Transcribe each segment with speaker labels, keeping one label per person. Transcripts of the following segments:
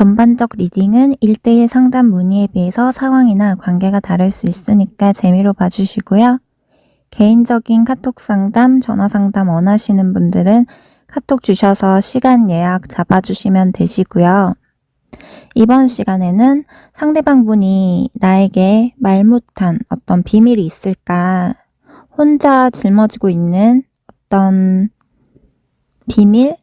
Speaker 1: 전반적 리딩은 1대1 상담 문의에 비해서 상황이나 관계가 다를 수 있으니까 재미로 봐주시고요. 개인적인 카톡 상담, 전화 상담 원하시는 분들은 카톡 주셔서 시간 예약 잡아주시면 되시고요. 이번 시간에는 상대방 분이 나에게 말 못한 어떤 비밀이 있을까, 혼자 짊어지고 있는 어떤 비밀,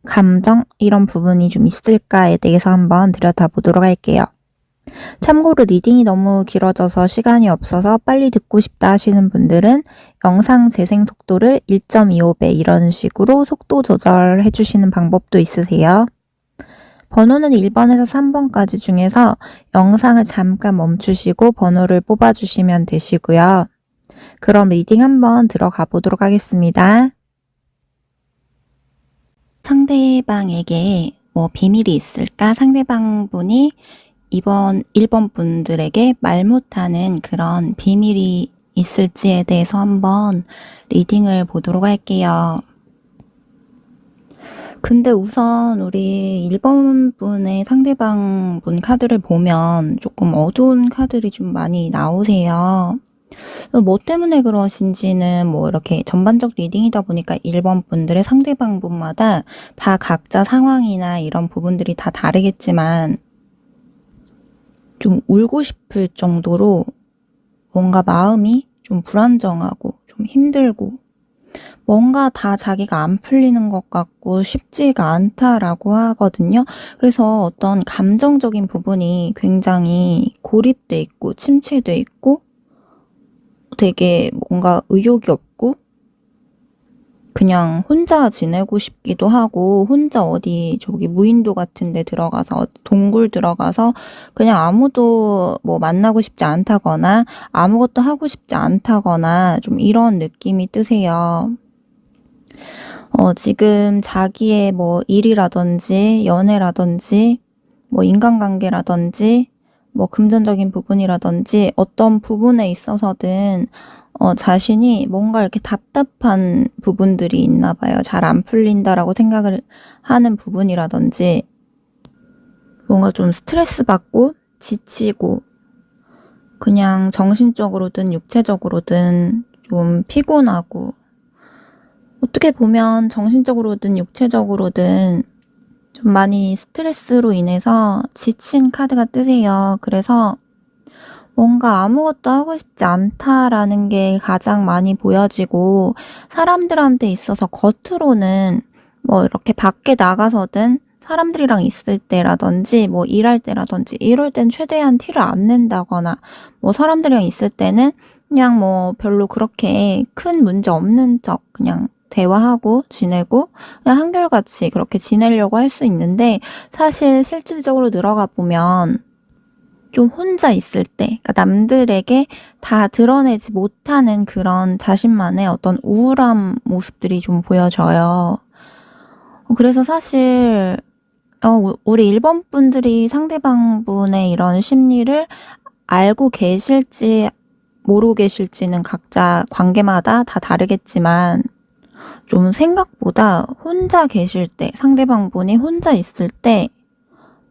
Speaker 1: 감정 이런 부분이 좀 있을까에 대해서 한번 들여다보도록 할게요. 참고로 리딩이 너무 길어져서 시간이 없어서 빨리 듣고 싶다 하시는 분들은 영상 재생 속도를 1.25배 이런 식으로 속도 조절해 주시는 방법도 있으세요. 번호는 1번에서 3번까지 중에서 영상을 잠깐 멈추시고 번호를 뽑아주시면 되시고요. 그럼 리딩 한번 들어가 보도록 하겠습니다. 상대방에게 뭐 비밀이 있을까? 상대방 분이 1번 분들에게 말 못하는 그런 비밀이 있을지에 대해서 한번 리딩을 보도록 할게요. 근데 우선 우리 1번 분의 상대방 분 카드를 보면 조금 어두운 카드들이 좀 많이 나오세요. 뭐 때문에 그러신지는 뭐 이렇게 전반적 리딩이다 보니까 1번 분들의 상대방 분마다 다 각자 상황이나 이런 부분들이 다 다르겠지만 좀 울고 싶을 정도로 뭔가 마음이 좀 불안정하고 좀 힘들고 뭔가 다 자기가 안 풀리는 것 같고 쉽지가 않다라고 하거든요. 그래서 어떤 감정적인 부분이 굉장히 고립돼 있고 침체돼 있고 되게 뭔가 의욕이 없고 그냥 혼자 지내고 싶기도 하고 혼자 어디 저기 무인도 같은 데 들어가서 동굴 들어가서 그냥 아무도 뭐 만나고 싶지 않다거나 아무것도 하고 싶지 않다거나 좀 이런 느낌이 뜨세요. 지금 자기의 뭐 일이라든지 연애라든지 뭐 인간관계라든지 뭐 금전적인 부분이라든지 어떤 부분에 있어서든 자신이 뭔가 이렇게 답답한 부분들이 있나 봐요. 잘 안 풀린다라고 생각을 하는 부분이라든지 뭔가 좀 스트레스 받고 지치고 그냥 정신적으로든 육체적으로든 좀 피곤하고 어떻게 보면 정신적으로든 육체적으로든 좀 많이 스트레스로 인해서 지친 카드가 뜨세요. 그래서 뭔가 아무것도 하고 싶지 않다라는 게 가장 많이 보여지고 사람들한테 있어서 겉으로는 뭐 이렇게 밖에 나가서든 사람들이랑 있을 때라든지 뭐 일할 때라든지 이럴 땐 최대한 티를 안 낸다거나 뭐 사람들이랑 있을 때는 그냥 뭐 별로 그렇게 큰 문제 없는 척 그냥 대화하고 지내고 그냥 한결같이 그렇게 지내려고 할 수 있는데 사실 실질적으로 들어가 보면 좀 혼자 있을 때, 그러니까 남들에게 다 드러내지 못하는 그런 자신만의 어떤 우울한 모습들이 좀 보여져요. 그래서 사실 우리 1번 분들이 상대방 분의 이런 심리를 알고 계실지 모르고 계실지는 각자 관계마다 다 다르겠지만 좀 생각보다 혼자 계실 때, 상대방 분이 혼자 있을 때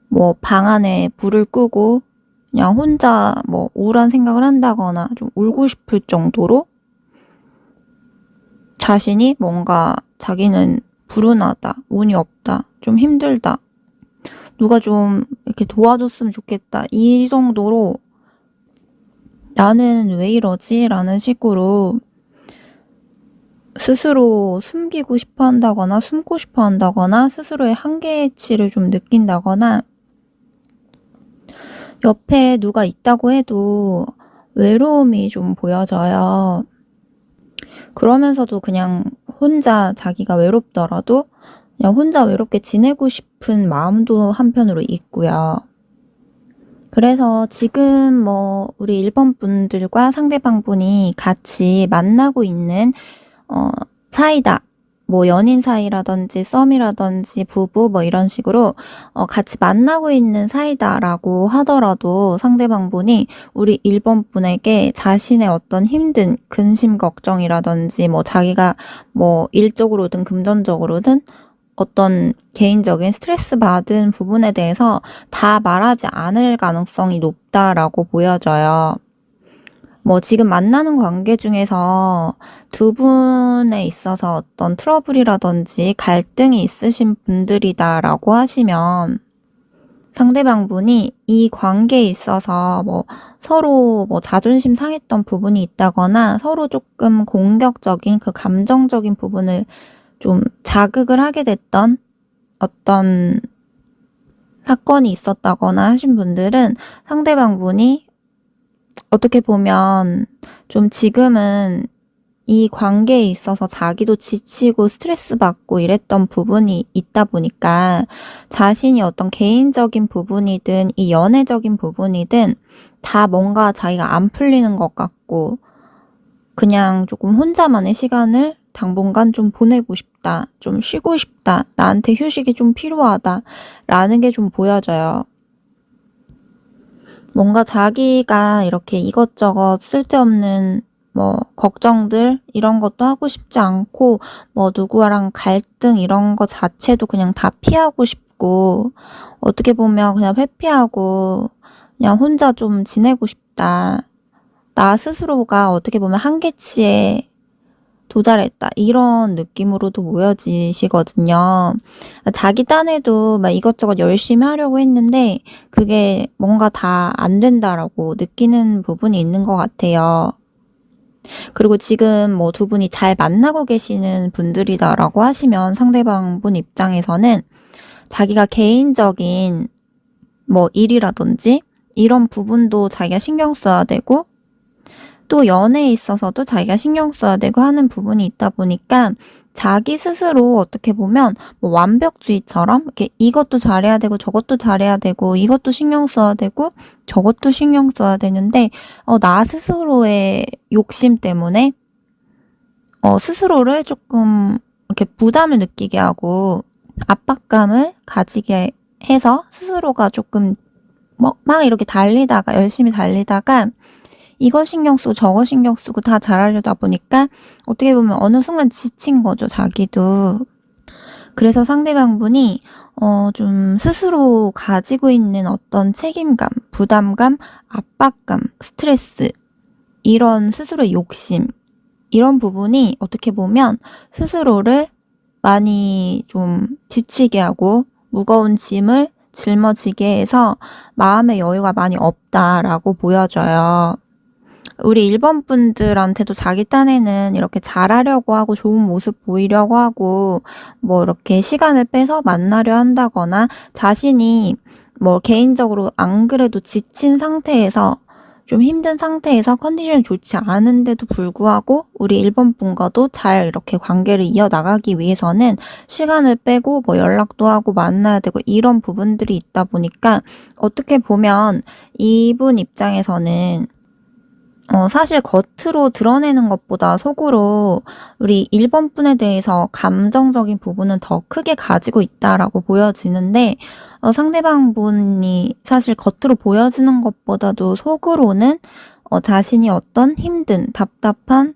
Speaker 1: 뭐 방 안에 불을 끄고 그냥 혼자 뭐 우울한 생각을 한다거나 좀 울고 싶을 정도로 자신이 뭔가 자기는 불운하다, 운이 없다, 좀 힘들다, 누가 좀 이렇게 도와줬으면 좋겠다 이 정도로 나는 왜 이러지? 라는 식으로 스스로 숨기고 싶어 한다거나 숨고 싶어 한다거나 스스로의 한계치를 좀 느낀다거나 옆에 누가 있다고 해도 외로움이 좀 보여져요. 그러면서도 그냥 혼자 자기가 외롭더라도 그냥 혼자 외롭게 지내고 싶은 마음도 한편으로 있고요. 그래서 지금 뭐 우리 1번 분들과 상대방 분이 같이 만나고 있는 사이다. 뭐 연인 사이라든지 썸이라든지 부부 뭐 이런 식으로 같이 만나고 있는 사이다라고 하더라도 상대방 분이 우리 1번 분에게 자신의 어떤 힘든 근심 걱정이라든지 뭐 자기가 뭐 일적으로든 금전적으로든 어떤 개인적인 스트레스 받은 부분에 대해서 다 말하지 않을 가능성이 높다라고 보여져요. 뭐 지금 만나는 관계 중에서 두 분에 있어서 어떤 트러블이라든지 갈등이 있으신 분들이다라고 하시면 상대방분이 이 관계에 있어서 뭐 서로 뭐 자존심 상했던 부분이 있다거나 서로 조금 공격적인 그 감정적인 부분을 좀 자극을 하게 됐던 어떤 사건이 있었다거나 하신 분들은 상대방분이 어떻게 보면 좀 지금은 이 관계에 있어서 자기도 지치고 스트레스 받고 이랬던 부분이 있다 보니까 자신이 어떤 개인적인 부분이든 이 연애적인 부분이든 다 뭔가 자기가 안 풀리는 것 같고 그냥 조금 혼자만의 시간을 당분간 좀 보내고 싶다, 좀 쉬고 싶다, 나한테 휴식이 좀 필요하다 라는 게 좀 보여져요. 뭔가 자기가 이렇게 이것저것 쓸데없는 뭐 걱정들 이런 것도 하고 싶지 않고 뭐 누구랑 갈등 이런 거 자체도 그냥 다 피하고 싶고 어떻게 보면 그냥 회피하고 그냥 혼자 좀 지내고 싶다. 나 스스로가 어떻게 보면 한계치에 도달했다. 이런 느낌으로도 보여지시거든요. 자기 딴에도 막 이것저것 열심히 하려고 했는데 그게 뭔가 다 안 된다라고 느끼는 부분이 있는 것 같아요. 그리고 지금 뭐 두 분이 잘 만나고 계시는 분들이다라고 하시면 상대방 분 입장에서는 자기가 개인적인 뭐 일이라든지 이런 부분도 자기가 신경 써야 되고 또 연애에 있어서도 자기가 신경 써야 되고 하는 부분이 있다 보니까 자기 스스로 어떻게 보면 뭐 완벽주의처럼 이렇게 이것도 잘해야 되고 저것도 잘해야 되고 이것도 신경 써야 되고 저것도 신경 써야 되는데 나 스스로의 욕심 때문에 스스로를 조금 이렇게 부담을 느끼게 하고 압박감을 가지게 해서 스스로가 조금 막 이렇게 달리다가 열심히 달리다가 이거 신경 쓰고 저거 신경 쓰고 다 잘하려다 보니까 어떻게 보면 어느 순간 지친 거죠, 자기도. 그래서 상대방분이 좀 스스로 가지고 있는 어떤 책임감, 부담감, 압박감, 스트레스 이런 스스로의 욕심 이런 부분이 어떻게 보면 스스로를 많이 좀 지치게 하고 무거운 짐을 짊어지게 해서 마음의 여유가 많이 없다라고 보여져요. 우리 일본 분들한테도 자기 딴에는 이렇게 잘하려고 하고 좋은 모습 보이려고 하고 뭐 이렇게 시간을 빼서 만나려 한다거나 자신이 뭐 개인적으로 안 그래도 지친 상태에서 좀 힘든 상태에서 컨디션이 좋지 않은데도 불구하고 우리 일본 분과도 잘 이렇게 관계를 이어나가기 위해서는 시간을 빼고 뭐 연락도 하고 만나야 되고 이런 부분들이 있다 보니까 어떻게 보면 이분 입장에서는 사실 겉으로 드러내는 것보다 속으로 우리 일본 분에 대해서 감정적인 부분은 더 크게 가지고 있다라고 보여지는데 상대방 분이 사실 겉으로 보여지는 것보다도 속으로는 자신이 어떤 힘든 답답한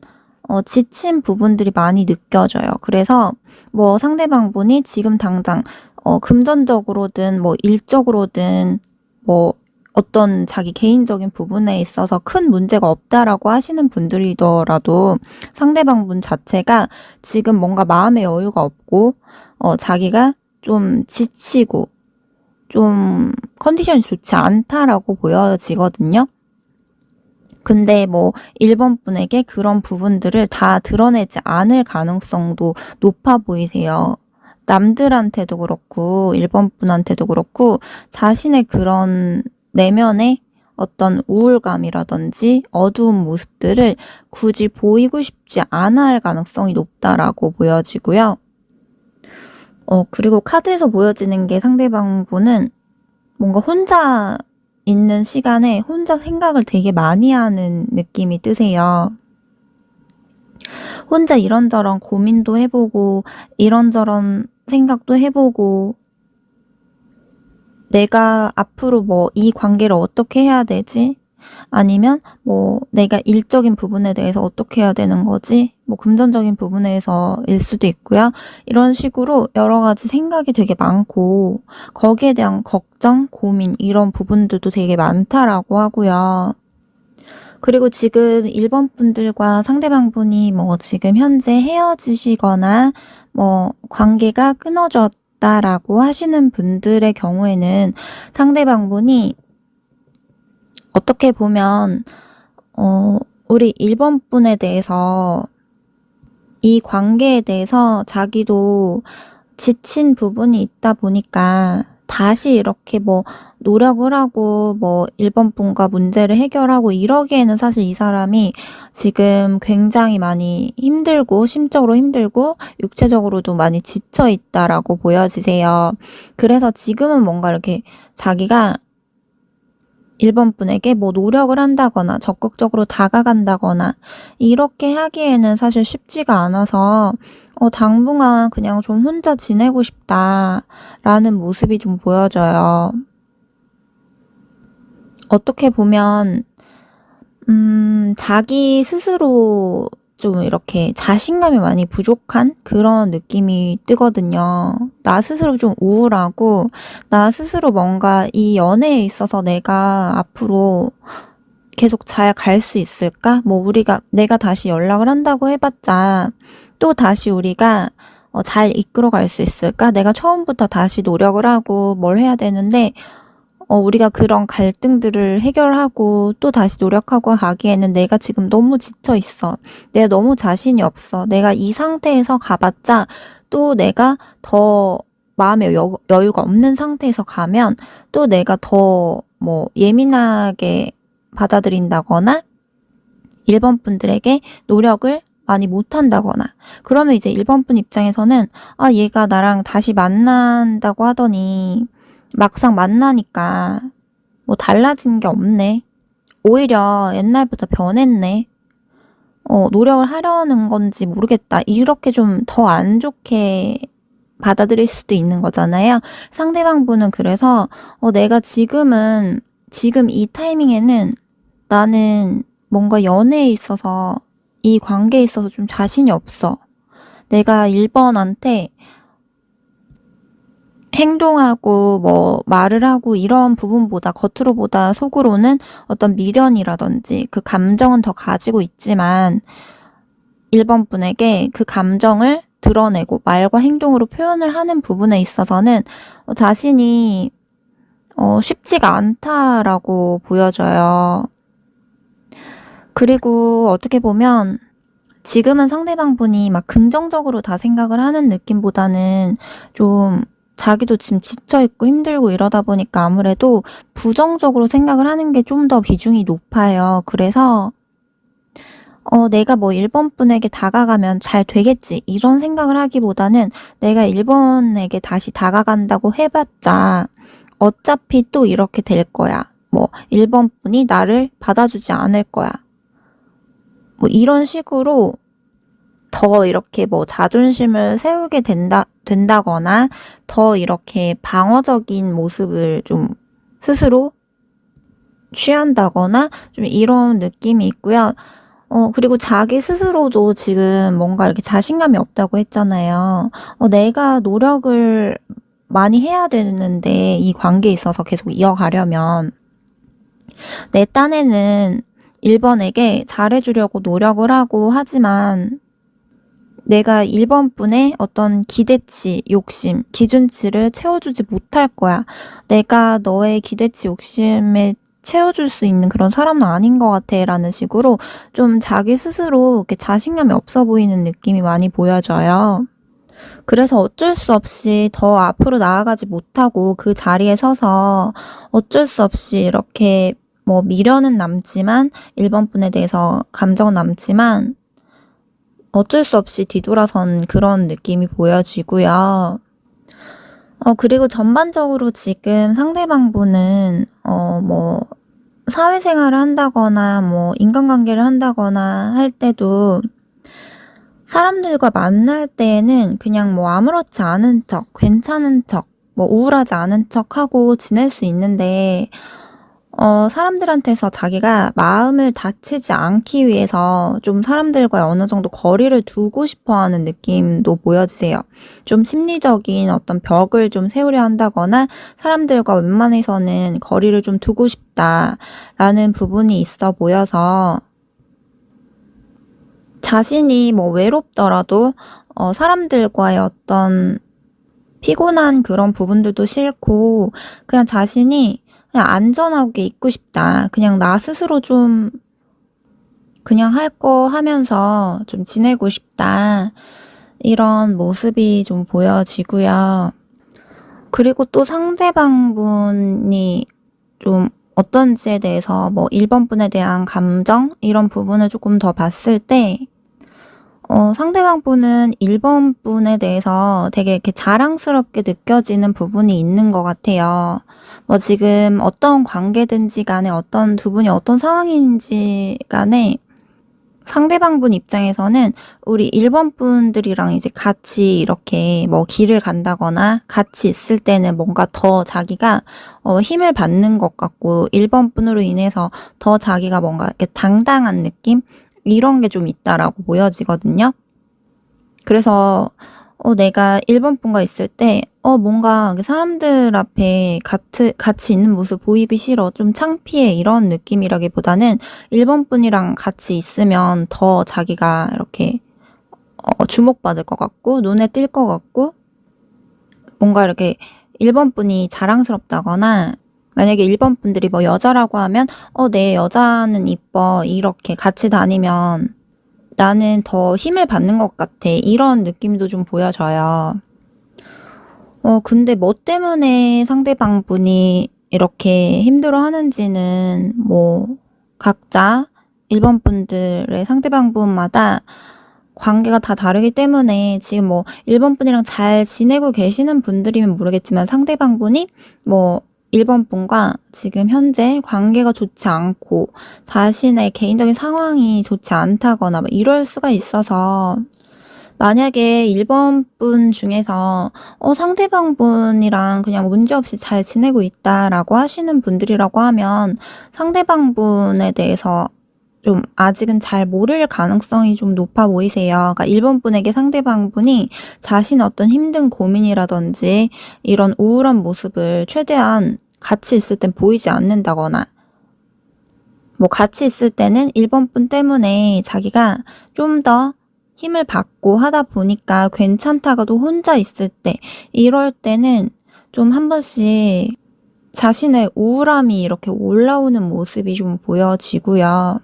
Speaker 1: 지친 부분들이 많이 느껴져요. 그래서 뭐 상대방 분이 지금 당장 금전적으로든 뭐 일적으로든 뭐 어떤 자기 개인적인 부분에 있어서 큰 문제가 없다라고 하시는 분들이더라도 상대방 분 자체가 지금 뭔가 마음의 여유가 없고 자기가 좀 지치고 좀 컨디션이 좋지 않다라고 보여지거든요. 근데 뭐 일본 분에게 그런 부분들을 다 드러내지 않을 가능성도 높아 보이세요. 남들한테도 그렇고 일본 분한테도 그렇고 자신의 그런 내면의 어떤 우울감이라든지 어두운 모습들을 굳이 보이고 싶지 않아 할 가능성이 높다라고 보여지고요. 그리고 카드에서 보여지는 게 상대방 분은 뭔가 혼자 있는 시간에 혼자 생각을 되게 많이 하는 느낌이 뜨세요. 혼자 이런저런 고민도 해보고 이런저런 생각도 해보고 내가 앞으로 뭐 이 관계를 어떻게 해야 되지? 아니면 뭐 내가 일적인 부분에 대해서 어떻게 해야 되는 거지? 뭐 금전적인 부분에서일 수도 있고요. 이런 식으로 여러 가지 생각이 되게 많고 거기에 대한 걱정, 고민 이런 부분들도 되게 많다라고 하고요. 그리고 지금 1번 분들과 상대방 분이 뭐 지금 현재 헤어지시거나 뭐 관계가 끊어졌다라고 하시는 분들의 경우에는 상대방 분이 어떻게 보면 우리 1번 분에 대해서 이 관계에 대해서 자기도 지친 부분이 있다 보니까 다시 이렇게 뭐 노력을 하고 뭐 1번 분과 문제를 해결하고 이러기에는 사실 이 사람이 지금 굉장히 많이 힘들고 심적으로 힘들고 육체적으로도 많이 지쳐 있다라고 보여지세요. 그래서 지금은 뭔가 이렇게 자기가 1번 분에게 뭐 노력을 한다거나 적극적으로 다가간다거나 이렇게 하기에는 사실 쉽지가 않아서 당분간 그냥 좀 혼자 지내고 싶다라는 모습이 좀 보여져요. 어떻게 보면 자기 스스로 좀 이렇게 자신감이 많이 부족한 그런 느낌이 뜨거든요. 나 스스로 좀 우울하고 나 스스로 뭔가 이 연애에 있어서 내가 앞으로 계속 잘 갈 수 있을까? 뭐 내가 다시 연락을 한다고 해봤자 또 다시 우리가 잘 이끌어 갈 수 있을까? 내가 처음부터 다시 노력을 하고 뭘 해야 되는데 우리가 그런 갈등들을 해결하고 또 다시 노력하고 하기에는 내가 지금 너무 지쳐 있어. 내가 너무 자신이 없어. 내가 이 상태에서 가봤자 또 내가 더 마음에 여유가 없는 상태에서 가면 또 내가 더 뭐 예민하게 받아들인다거나 1번 분들에게 노력을 많이 못한다거나 그러면 이제 1번 분 입장에서는 얘가 나랑 다시 만난다고 하더니 막상 만나니까 뭐 달라진 게 없네. 오히려 옛날보다 변했네. 노력을 하려는 건지 모르겠다. 이렇게 좀 더 안 좋게 받아들일 수도 있는 거잖아요. 상대방 분은 그래서 내가 지금 이 타이밍에는 나는 뭔가 연애에 있어서 이 관계에 있어서 좀 자신이 없어. 내가 1번한테 행동하고 뭐 말을 하고 이런 부분보다 겉으로보다 속으로는 어떤 미련이라든지 그 감정은 더 가지고 있지만 1번 분에게 그 감정을 드러내고 말과 행동으로 표현을 하는 부분에 있어서는 자신이 쉽지가 않다라고 보여져요. 그리고 어떻게 보면 지금은 상대방 분이 막 긍정적으로 다 생각을 하는 느낌보다는 좀 자기도 지금 지쳐있고 힘들고 이러다 보니까 아무래도 부정적으로 생각을 하는 게 좀 더 비중이 높아요. 그래서 내가 뭐 1번 분에게 다가가면 잘 되겠지 이런 생각을 하기보다는 내가 1번에게 다시 다가간다고 해봤자 어차피 또 이렇게 될 거야. 뭐 1번 분이 나를 받아주지 않을 거야. 뭐 이런 식으로 더 이렇게 뭐 자존심을 세우게 된다거나 더 이렇게 방어적인 모습을 좀 스스로 취한다거나 좀 이런 느낌이 있고요. 그리고 자기 스스로도 지금 뭔가 이렇게 자신감이 없다고 했잖아요. 내가 노력을 많이 해야 되는데 이 관계에 있어서 계속 이어가려면 내 딴에는 1번에게 잘해주려고 노력을 하고 하지만 내가 1번 분의 어떤 기대치, 욕심, 기준치를 채워주지 못할 거야. 내가 너의 기대치, 욕심에 채워줄 수 있는 그런 사람은 아닌 것 같아 라는 식으로 좀 자기 스스로 이렇게 자신감이 없어 보이는 느낌이 많이 보여져요. 그래서 어쩔 수 없이 더 앞으로 나아가지 못하고 그 자리에 서서 어쩔 수 없이 이렇게 뭐 미련은 남지만 1번 분에 대해서 감정은 남지만 어쩔 수 없이 뒤돌아선 그런 느낌이 보여지고요. 그리고 전반적으로 지금 상대방 분은 뭐 사회생활을 한다거나 뭐 인간관계를 한다거나 할 때도 사람들과 만날 때에는 그냥 뭐 아무렇지 않은 척, 괜찮은 척, 뭐 우울하지 않은 척 하고 지낼 수 있는데 사람들한테서 자기가 마음을 다치지 않기 위해서 좀 사람들과의 어느 정도 거리를 두고 싶어 하는 느낌도 보여지세요. 좀 심리적인 어떤 벽을 좀 세우려 한다거나 사람들과 웬만해서는 거리를 좀 두고 싶다라는 부분이 있어 보여서 자신이 뭐 외롭더라도 사람들과의 어떤 피곤한 그런 부분들도 싫고 그냥 자신이 그냥 안전하게 있고 싶다. 그냥 나 스스로 좀 그냥 할 거 하면서 좀 지내고 싶다. 이런 모습이 좀 보여지고요. 그리고 또 상대방분이 좀 어떤지에 대해서 뭐 1번 분에 대한 감정 이런 부분을 조금 더 봤을 때 상대방 분은 1번 분에 대해서 되게 이렇게 자랑스럽게 느껴지는 부분이 있는 것 같아요. 뭐 지금 어떤 관계든지 간에 어떤 두 분이 어떤 상황인지 간에 상대방 분 입장에서는 우리 1번 분들이랑 이제 같이 이렇게 뭐 길을 간다거나 같이 있을 때는 뭔가 더 자기가 힘을 받는 것 같고 1번 분으로 인해서 더 자기가 뭔가 이렇게 당당한 느낌? 이런 게 좀 있다라고 보여지거든요. 그래서 내가 1번 분과 있을 때 뭔가 사람들 앞에 같이 있는 모습 보이기 싫어. 좀 창피해. 이런 느낌이라기보다는 1번 분이랑 같이 있으면 더 자기가 이렇게 주목받을 것 같고 눈에 띌 것 같고 뭔가 이렇게 1번 분이 자랑스럽다거나 만약에 1번 분들이 뭐 여자라고 하면 내 여자는 이뻐. 이렇게 같이 다니면 나는 더 힘을 받는 것 같아. 이런 느낌도 좀 보여져요. 근데 뭐 때문에 상대방 분이 이렇게 힘들어 하는지는 뭐 각자 1번 분들의 상대방 분마다 관계가 다 다르기 때문에 지금 뭐 1번 분이랑 잘 지내고 계시는 분들이면 모르겠지만 상대방 분이 뭐 1번 분과 지금 현재 관계가 좋지 않고 자신의 개인적인 상황이 좋지 않다거나 뭐 이럴 수가 있어서 만약에 1번 분 중에서 상대방 분이랑 그냥 문제없이 잘 지내고 있다라고 하시는 분들이라고 하면 상대방 분에 대해서 좀 아직은 잘 모를 가능성이 좀 높아 보이세요. 그러니까 1번 분에게 상대방 분이 자신의 어떤 힘든 고민이라든지 이런 우울한 모습을 최대한 같이 있을 땐 보이지 않는다거나 뭐 같이 있을 때는 1번 분 때문에 자기가 좀 더 힘을 받고 하다 보니까 괜찮다가도 혼자 있을 때 이럴 때는 좀 한 번씩 자신의 우울함이 이렇게 올라오는 모습이 좀 보여지고요.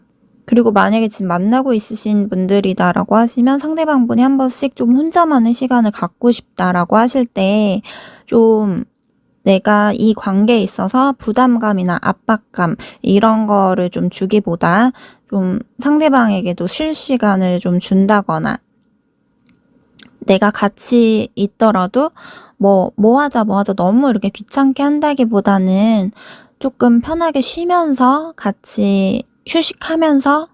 Speaker 1: 그리고 만약에 지금 만나고 있으신 분들이다라고 하시면 상대방 분이 한 번씩 좀 혼자만의 시간을 갖고 싶다라고 하실 때 좀 내가 이 관계에 있어서 부담감이나 압박감 이런 거를 좀 주기보다 좀 상대방에게도 쉴 시간을 좀 준다거나 내가 같이 있더라도 뭐 하자 너무 이렇게 귀찮게 한다기보다는 조금 편하게 쉬면서 같이 휴식하면서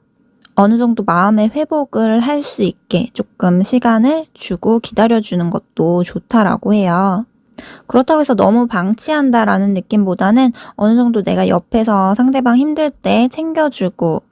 Speaker 1: 어느 정도 마음의 회복을 할 수 있게 조금 시간을 주고 기다려주는 것도 좋다라고 해요. 그렇다고 해서 너무 방치한다라는 느낌보다는 어느 정도 내가 옆에서 상대방 힘들 때 챙겨주고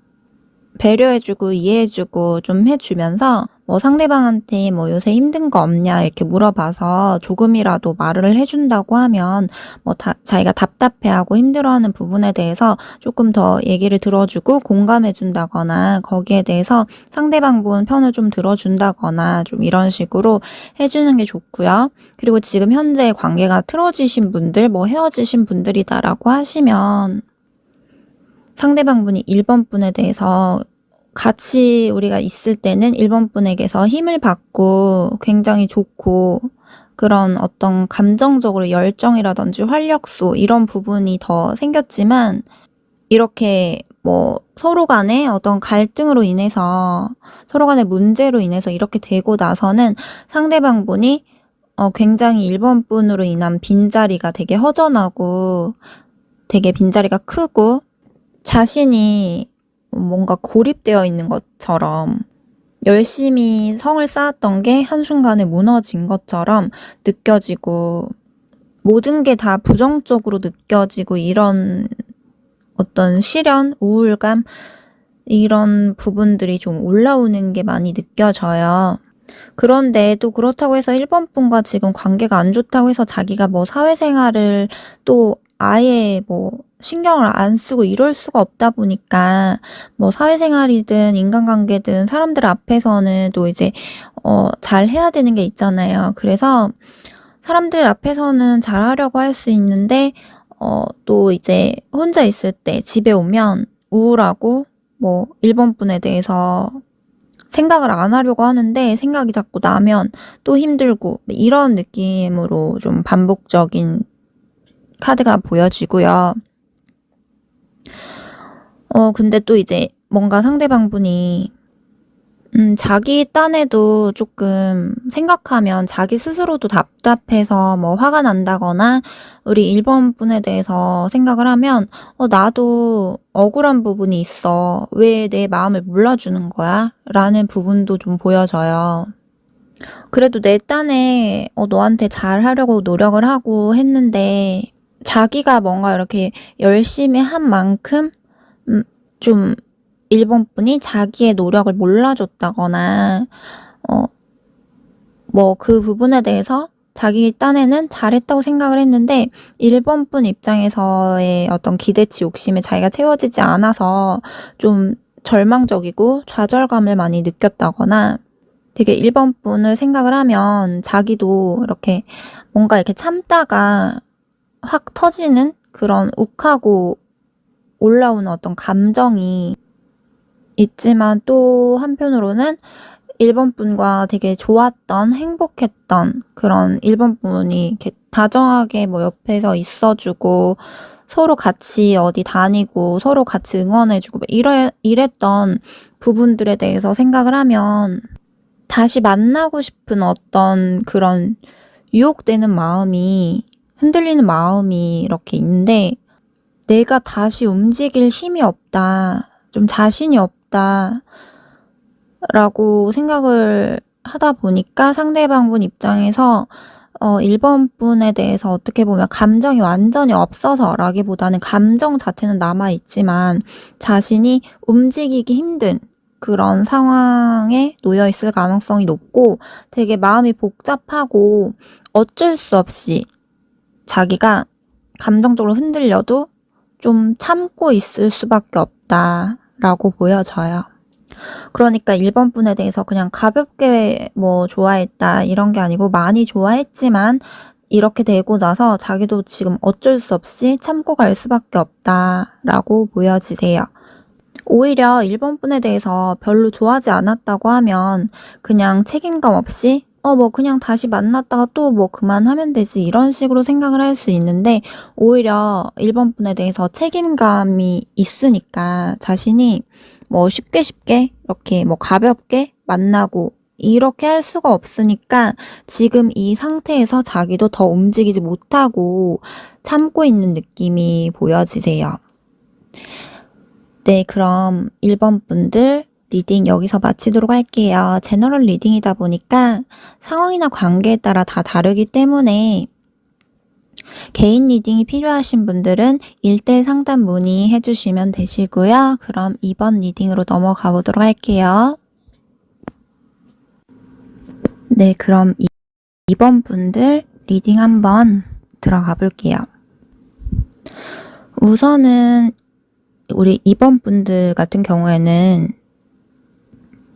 Speaker 1: 배려해주고 이해해주고 좀 해주면서 뭐 상대방한테 뭐 요새 힘든 거 없냐 이렇게 물어봐서 조금이라도 말을 해준다고 하면 뭐 자기가 답답해하고 힘들어하는 부분에 대해서 조금 더 얘기를 들어주고 공감해준다거나 거기에 대해서 상대방 분 편을 좀 들어준다거나 좀 이런 식으로 해주는 게 좋고요. 그리고 지금 현재 관계가 틀어지신 분들 뭐 헤어지신 분들이다라고 하시면 상대방 분이 1번 분에 대해서 같이 우리가 있을 때는 1번 분에게서 힘을 받고 굉장히 좋고 그런 어떤 감정적으로 열정이라든지 활력소 이런 부분이 더 생겼지만 이렇게 뭐 서로 간에 어떤 갈등으로 인해서 서로 간의 문제로 인해서 이렇게 되고 나서는 상대방 분이 굉장히 1번 분으로 인한 빈자리가 되게 허전하고 되게 빈자리가 크고 자신이 뭔가 고립되어 있는 것처럼 열심히 성을 쌓았던 게 한순간에 무너진 것처럼 느껴지고 모든 게 다 부정적으로 느껴지고 이런 어떤 시련, 우울감 이런 부분들이 좀 올라오는 게 많이 느껴져요. 그런데 또 그렇다고 해서 1번 분과 지금 관계가 안 좋다고 해서 자기가 뭐 사회생활을 또 아예 뭐 신경을 안 쓰고 이럴 수가 없다 보니까 뭐 사회생활이든 인간관계든 사람들 앞에서는 또 이제 잘 해야 되는 게 있잖아요. 그래서 사람들 앞에서는 잘하려고 할 수 있는데 또 이제 혼자 있을 때 집에 오면 우울하고 뭐 1번 분에 대해서 생각을 안 하려고 하는데 생각이 자꾸 나면 또 힘들고 이런 느낌으로 좀 반복적인 카드가 보여지고요. 근데 또 이제 뭔가 상대방분이 자기 딴에도 조금 생각하면 자기 스스로도 답답해서 뭐 화가 난다거나 우리 1번 분에 대해서 생각을 하면 나도 억울한 부분이 있어. 왜 내 마음을 몰라주는 거야? 라는 부분도 좀 보여져요. 그래도 내 딴에 너한테 잘하려고 노력을 하고 했는데 자기가 뭔가 이렇게 열심히 한 만큼 좀 1번 분이 자기의 노력을 몰라줬다거나 뭐 그 부분에 대해서 자기 딴에는 잘했다고 생각을 했는데 1번 분 입장에서의 어떤 기대치 욕심에 자기가 채워지지 않아서 좀 절망적이고 좌절감을 많이 느꼈다거나 되게 1번 분을 생각을 하면 자기도 이렇게 뭔가 이렇게 참다가 확 터지는 그런 욱하고 올라오는 어떤 감정이 있지만 또 한편으로는 1번 분과 되게 좋았던 행복했던 그런 1번 분이 이렇게 다정하게 뭐 옆에서 있어주고 서로 같이 어디 다니고 서로 같이 응원해주고 이랬던 부분들에 대해서 생각을 하면 다시 만나고 싶은 어떤 그런 유혹되는 마음이 흔들리는 마음이 이렇게 있는데 내가 다시 움직일 힘이 없다. 좀 자신이 없다. 라고 생각을 하다 보니까 상대방분 입장에서 1번 분에 대해서 어떻게 보면 감정이 완전히 없어서 라기보다는 감정 자체는 남아있지만 자신이 움직이기 힘든 그런 상황에 놓여 있을 가능성이 높고 되게 마음이 복잡하고 어쩔 수 없이 자기가 감정적으로 흔들려도 좀 참고 있을 수밖에 없다라고 보여져요. 그러니까 1번 분에 대해서 그냥 가볍게 뭐 좋아했다 이런 게 아니고 많이 좋아했지만 이렇게 되고 나서 자기도 지금 어쩔 수 없이 참고 갈 수밖에 없다라고 보여지세요. 오히려 1번 분에 대해서 별로 좋아하지 않았다고 하면 그냥 책임감 없이 뭐 그냥 다시 만났다가 또 뭐 그만하면 되지 이런 식으로 생각을 할 수 있는데 오히려 1번 분에 대해서 책임감이 있으니까 자신이 뭐 쉽게 이렇게 뭐 가볍게 만나고 이렇게 할 수가 없으니까 지금 이 상태에서 자기도 더 움직이지 못하고 참고 있는 느낌이 보여지세요. 네, 그럼 1번 분들 리딩 여기서 마치도록 할게요. 제너럴 리딩이다 보니까 상황이나 관계에 따라 다 다르기 때문에 개인 리딩이 필요하신 분들은 1대1 상담 문의해 주시면 되시고요. 그럼 2번 리딩으로 넘어가 보도록 할게요. 네, 그럼 2번 분들 리딩 한번 들어가 볼게요. 우선은 우리 2번 분들 같은 경우에는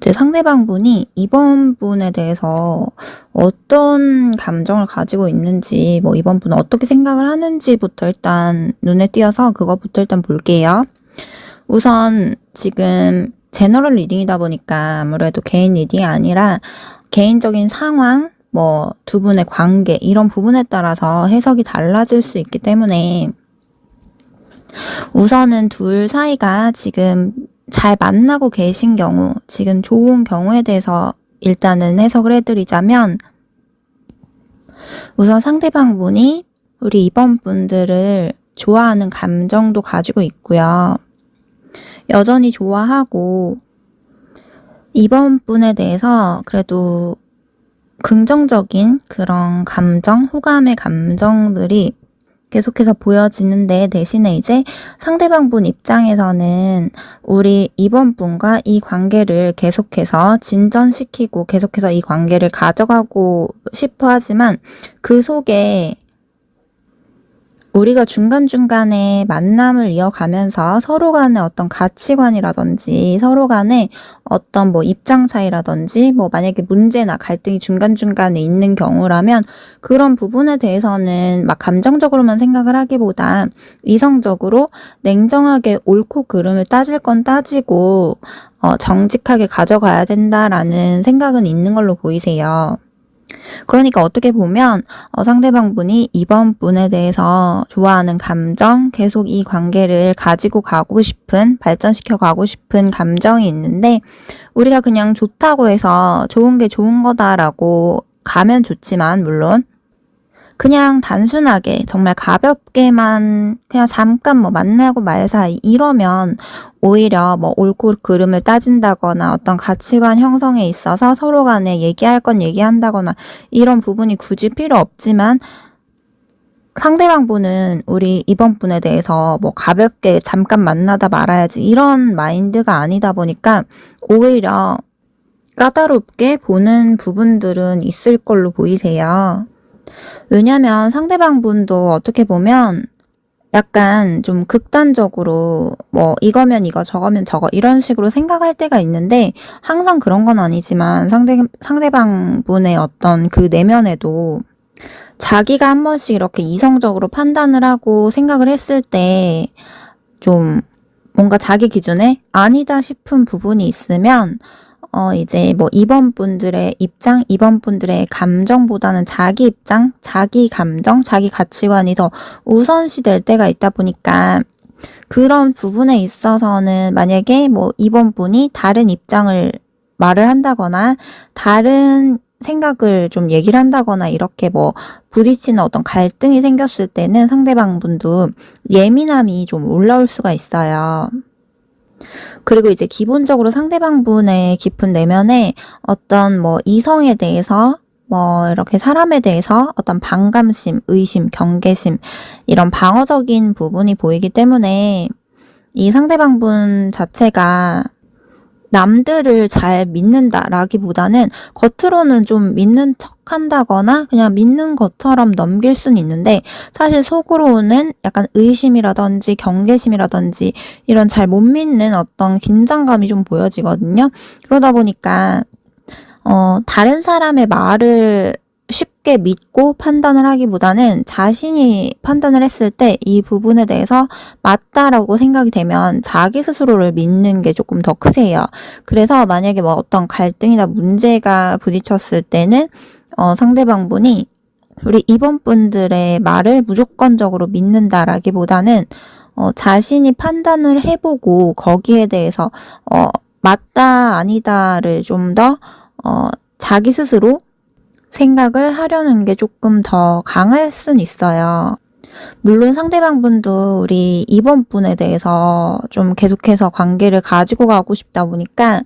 Speaker 1: 제 상대방 분이 2번 분에 대해서 어떤 감정을 가지고 있는지, 뭐 2번 분은 어떻게 생각을 하는지부터 일단 눈에 띄어서 그것부터 일단 볼게요. 우선 지금 제너럴 리딩이다 보니까 아무래도 개인 리딩이 아니라 개인적인 상황, 뭐 두 분의 관계 이런 부분에 따라서 해석이 달라질 수 있기 때문에 우선은 둘 사이가 지금 잘 만나고 계신 경우, 지금 좋은 경우에 대해서 일단은 해석을 해드리자면 우선 상대방 분이 우리 2번 분들을 좋아하는 감정도 가지고 있고요. 여전히 좋아하고 2번 분에 대해서 그래도 긍정적인 그런 감정, 호감의 감정들이 계속해서 보여지는데, 대신에 이제 상대방 분 입장에서는 우리 이번 분과 이 관계를 계속해서 진전시키고 계속해서 이 관계를 가져가고 싶어 하지만 그 속에 우리가 중간중간에 만남을 이어가면서 서로 간의 어떤 가치관이라든지 서로 간의 어떤 뭐 입장 차이라든지 뭐 만약에 문제나 갈등이 중간중간에 있는 경우라면 그런 부분에 대해서는 막 감정적으로만 생각을 하기보다 이성적으로 냉정하게 옳고 그름을 따질 건 따지고 정직하게 가져가야 된다라는 생각은 있는 걸로 보이세요. 그러니까 어떻게 보면 상대방 분이 이번 분에 대해서 좋아하는 감정, 계속 이 관계를 가지고 가고 싶은, 발전시켜 가고 싶은 감정이 있는데 우리가 그냥 좋다고 해서 좋은 게 좋은 거다라고 가면 좋지만 물론 그냥 단순하게 정말 가볍게만 그냥 잠깐 뭐 만나고 말 사이 이러면 오히려 뭐 옳고 그름을 따진다거나 어떤 가치관 형성에 있어서 서로 간에 얘기할 건 얘기한다거나 이런 부분이 굳이 필요 없지만 상대방 분은 우리 이번 분에 대해서 뭐 가볍게 잠깐 만나다 말아야지 이런 마인드가 아니다 보니까 오히려 까다롭게 보는 부분들은 있을 걸로 보이세요. 왜냐면 상대방 분도 어떻게 보면 약간 좀 극단적으로 뭐 이거면 이거 저거면 저거 이런 식으로 생각할 때가 있는데 항상 그런 건 아니지만 상대방 분의 어떤 그 내면에도 자기가 한 번씩 이렇게 이성적으로 판단을 하고 생각을 했을 때 좀 뭔가 자기 기준에 아니다 싶은 부분이 있으면 이제 뭐 이번 분들의 입장, 이번 분들의 감정보다는 자기 입장, 자기 감정, 자기 가치관이 더 우선시 될 때가 있다 보니까 그런 부분에 있어서는 만약에 뭐 이번 분이 다른 입장을 말을 한다거나 다른 생각을 좀 얘기를 한다거나 이렇게 뭐 부딪히는 어떤 갈등이 생겼을 때는 상대방 분도 예민함이 좀 올라올 수가 있어요. 그리고 이제 기본적으로 상대방 분의 깊은 내면에 어떤 뭐 이성에 대해서 뭐 이렇게 사람에 대해서 어떤 반감심, 의심, 경계심 이런 방어적인 부분이 보이기 때문에 이 상대방 분 자체가 남들을 잘 믿는다라기보다는 겉으로는 좀 믿는 척한다거나 그냥 믿는 것처럼 넘길 수는 있는데 사실 속으로는 약간 의심이라든지 경계심이라든지 이런 잘 못 믿는 어떤 긴장감이 좀 보여지거든요. 그러다 보니까 다른 사람의 말을 쉽게 믿고 판단을 하기보다는 자신이 판단을 했을 때 이 부분에 대해서 맞다라고 생각이 되면 자기 스스로를 믿는 게 조금 더 크세요. 그래서 만약에 뭐 어떤 갈등이나 문제가 부딪혔을 때는 상대방 분이 우리 이번 분들의 말을 무조건적으로 믿는다라기보다는 자신이 판단을 해보고 거기에 대해서 맞다 아니다를 좀 더 자기 스스로 생각을 하려는 게 조금 더 강할 순 있어요. 물론 상대방 분도 우리 이번 분에 대해서 좀 계속해서 관계를 가지고 가고 싶다 보니까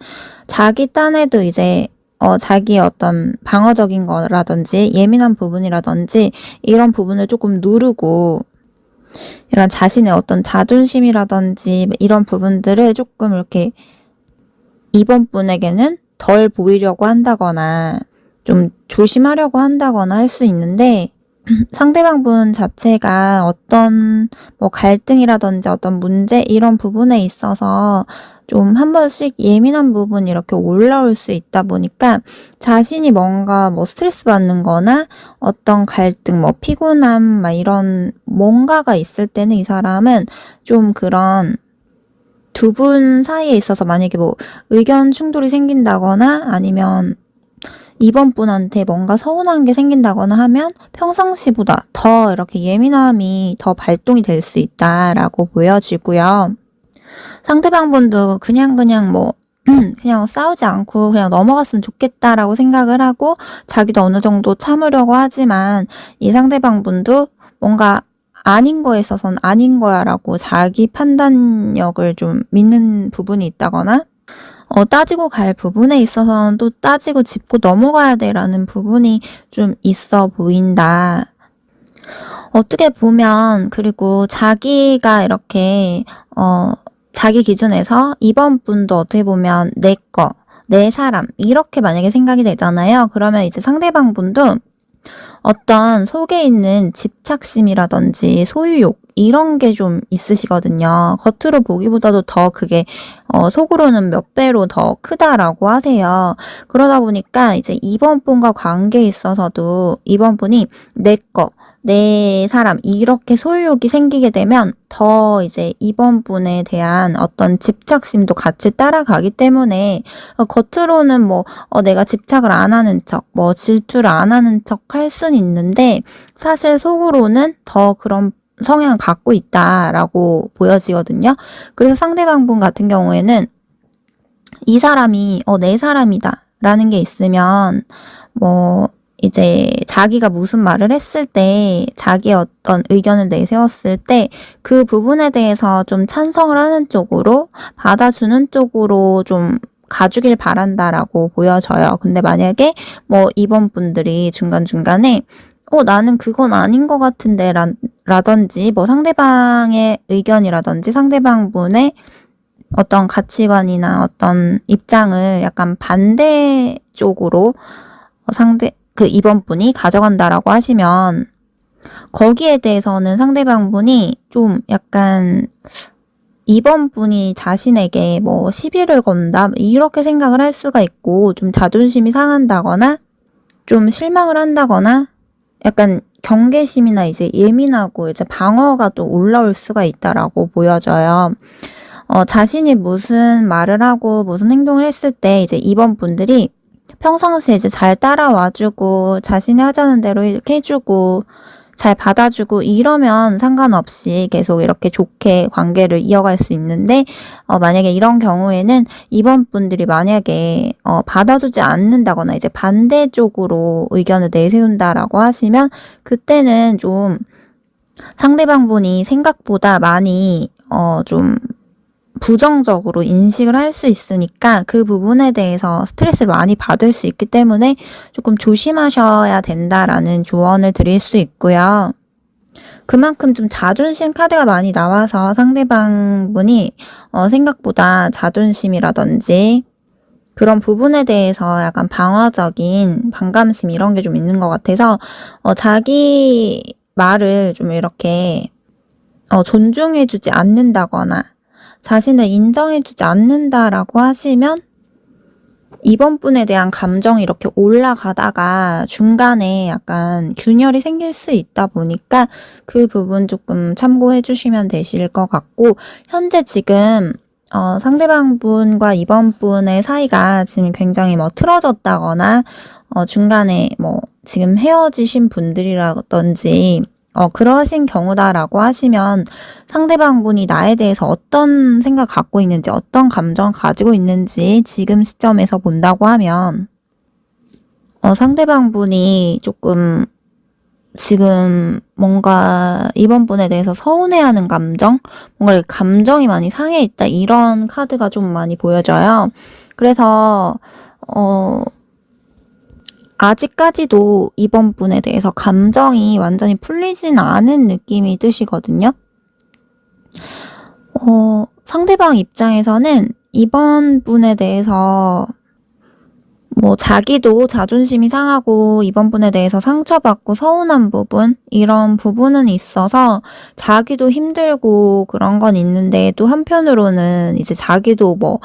Speaker 1: 자기 딴에도 이제 자기의 어떤 방어적인 거라든지 예민한 부분이라든지 이런 부분을 조금 누르고 약간 자신의 어떤 자존심이라든지 이런 부분들을 조금 이렇게 이번 분에게는 덜 보이려고 한다거나 좀 조심하려고 한다거나 할 수 있는데 상대방 분 자체가 어떤 뭐 갈등이라든지 어떤 문제 이런 부분에 있어서 좀 한 번씩 예민한 부분이 이렇게 올라올 수 있다 보니까 자신이 뭔가 뭐 스트레스 받는 거나 어떤 갈등 뭐 피곤함 막 이런 뭔가가 있을 때는 이 사람은 좀 그런 두 분 사이에 있어서 만약에 뭐 의견 충돌이 생긴다거나 아니면 이번 분한테 뭔가 서운한 게 생긴다거나 하면 평상시보다 더 이렇게 예민함이 더 발동이 될 수 있다라고 보여지고요. 상대방 분도 그냥 뭐 그냥 싸우지 않고 그냥 넘어갔으면 좋겠다라고 생각을 하고 자기도 어느 정도 참으려고 하지만 이 상대방 분도 뭔가 아닌 거에 있어서는 아닌 거야라고 자기 판단력을 좀 믿는 부분이 있다거나 따지고 갈 부분에 있어서는 또 따지고 짚고 넘어가야 돼라는 부분이 좀 있어 보인다. 어떻게 보면 그리고 자기가 이렇게 자기 기준에서 이번 분도 어떻게 보면 내 거, 내 사람 이렇게 만약에 생각이 되잖아요. 그러면 이제 상대방 분도 어떤 속에 있는 집착심이라든지 소유욕 이런 게 좀 있으시거든요. 겉으로 보기보다도 더 그게 속으로는 몇 배로 더 크다라고 하세요. 그러다 보니까 이제 이번 분과 관계에 있어서도 이번 분이 내 거, 내 사람 이렇게 소유욕이 생기게 되면 더 이제 이번 분에 대한 어떤 집착심도 같이 따라가기 때문에 겉으로는 뭐 내가 집착을 안 하는 척, 뭐 질투를 안 하는 척 할 순 있는데 사실 속으로는 더 그런 성향을 갖고 있다라고 보여지거든요. 그래서 상대방 분 같은 경우에는 이 사람이 내 사람이다 라는 게 있으면 뭐 이제 자기가 무슨 말을 했을 때 자기의 어떤 의견을 내세웠을 때 그 부분에 대해서 좀 찬성을 하는 쪽으로 받아주는 쪽으로 좀 가주길 바란다라고 보여져요. 근데 만약에 뭐 이번 분들이 중간중간에 나는 그건 아닌 것 같은데 라든지 뭐 상대방의 의견이라든지 상대방 분의 어떤 가치관이나 어떤 입장을 약간 반대 쪽으로 이번 분이 가져간다라고 하시면 거기에 대해서는 상대방 분이 좀 약간 이번 분이 자신에게 뭐 시비를 건다 이렇게 생각을 할 수가 있고 좀 자존심이 상한다거나 좀 실망을 한다거나 약간 경계심이나 이제 예민하고 이제 방어가 또 올라올 수가 있다라고 보여져요. 자신이 무슨 말을 하고 무슨 행동을 했을 때 이제 이번 분들이 평상시에 이제 잘 따라와주고 자신이 하자는 대로 이렇게 해주고 잘 받아주고 이러면 상관없이 계속 이렇게 좋게 관계를 이어갈 수 있는데 만약에 이런 경우에는 이번 분들이 만약에 받아주지 않는다거나 이제 반대쪽으로 의견을 내세운다라고 하시면 그때는 좀 상대방 분이 생각보다 많이 좀 부정적으로 인식을 할 수 있으니까 그 부분에 대해서 스트레스를 많이 받을 수 있기 때문에 조금 조심하셔야 된다라는 조언을 드릴 수 있고요. 그만큼 좀 자존심 카드가 많이 나와서 상대방 분이 생각보다 자존심이라든지 그런 부분에 대해서 약간 방어적인 반감심 이런 게 좀 있는 것 같아서 자기 말을 좀 이렇게 존중해주지 않는다거나 자신을 인정해주지 않는다라고 하시면 이번 분에 대한 감정이 이렇게 올라가다가 중간에 약간 균열이 생길 수 있다 보니까 그 부분 조금 참고해 주시면 되실 것 같고 현재 지금 상대방 분과 이번 분의 사이가 지금 굉장히 뭐 틀어졌다거나 중간에 뭐 지금 헤어지신 분들이라든지 그러신 경우다라고 하시면 상대방 분이 나에 대해서 어떤 생각 갖고 있는지 어떤 감정 가지고 있는지 지금 시점에서 본다고 하면 상대방 분이 조금 지금 뭔가 이번 분에 대해서 서운해하는 감정, 뭔가 감정이 많이 상해 있다 이런 카드가 좀 많이 보여져요. 그래서 아직까지도 이번 분에 대해서 감정이 완전히 풀리진 않은 느낌이 드시거든요. 상대방 입장에서는 이번 분에 대해서 뭐 자기도 자존심이 상하고 이번 분에 대해서 상처받고 서운한 부분 이런 부분은 있어서 자기도 힘들고 그런 건 있는데 또 한편으로는 이제 자기도 뭐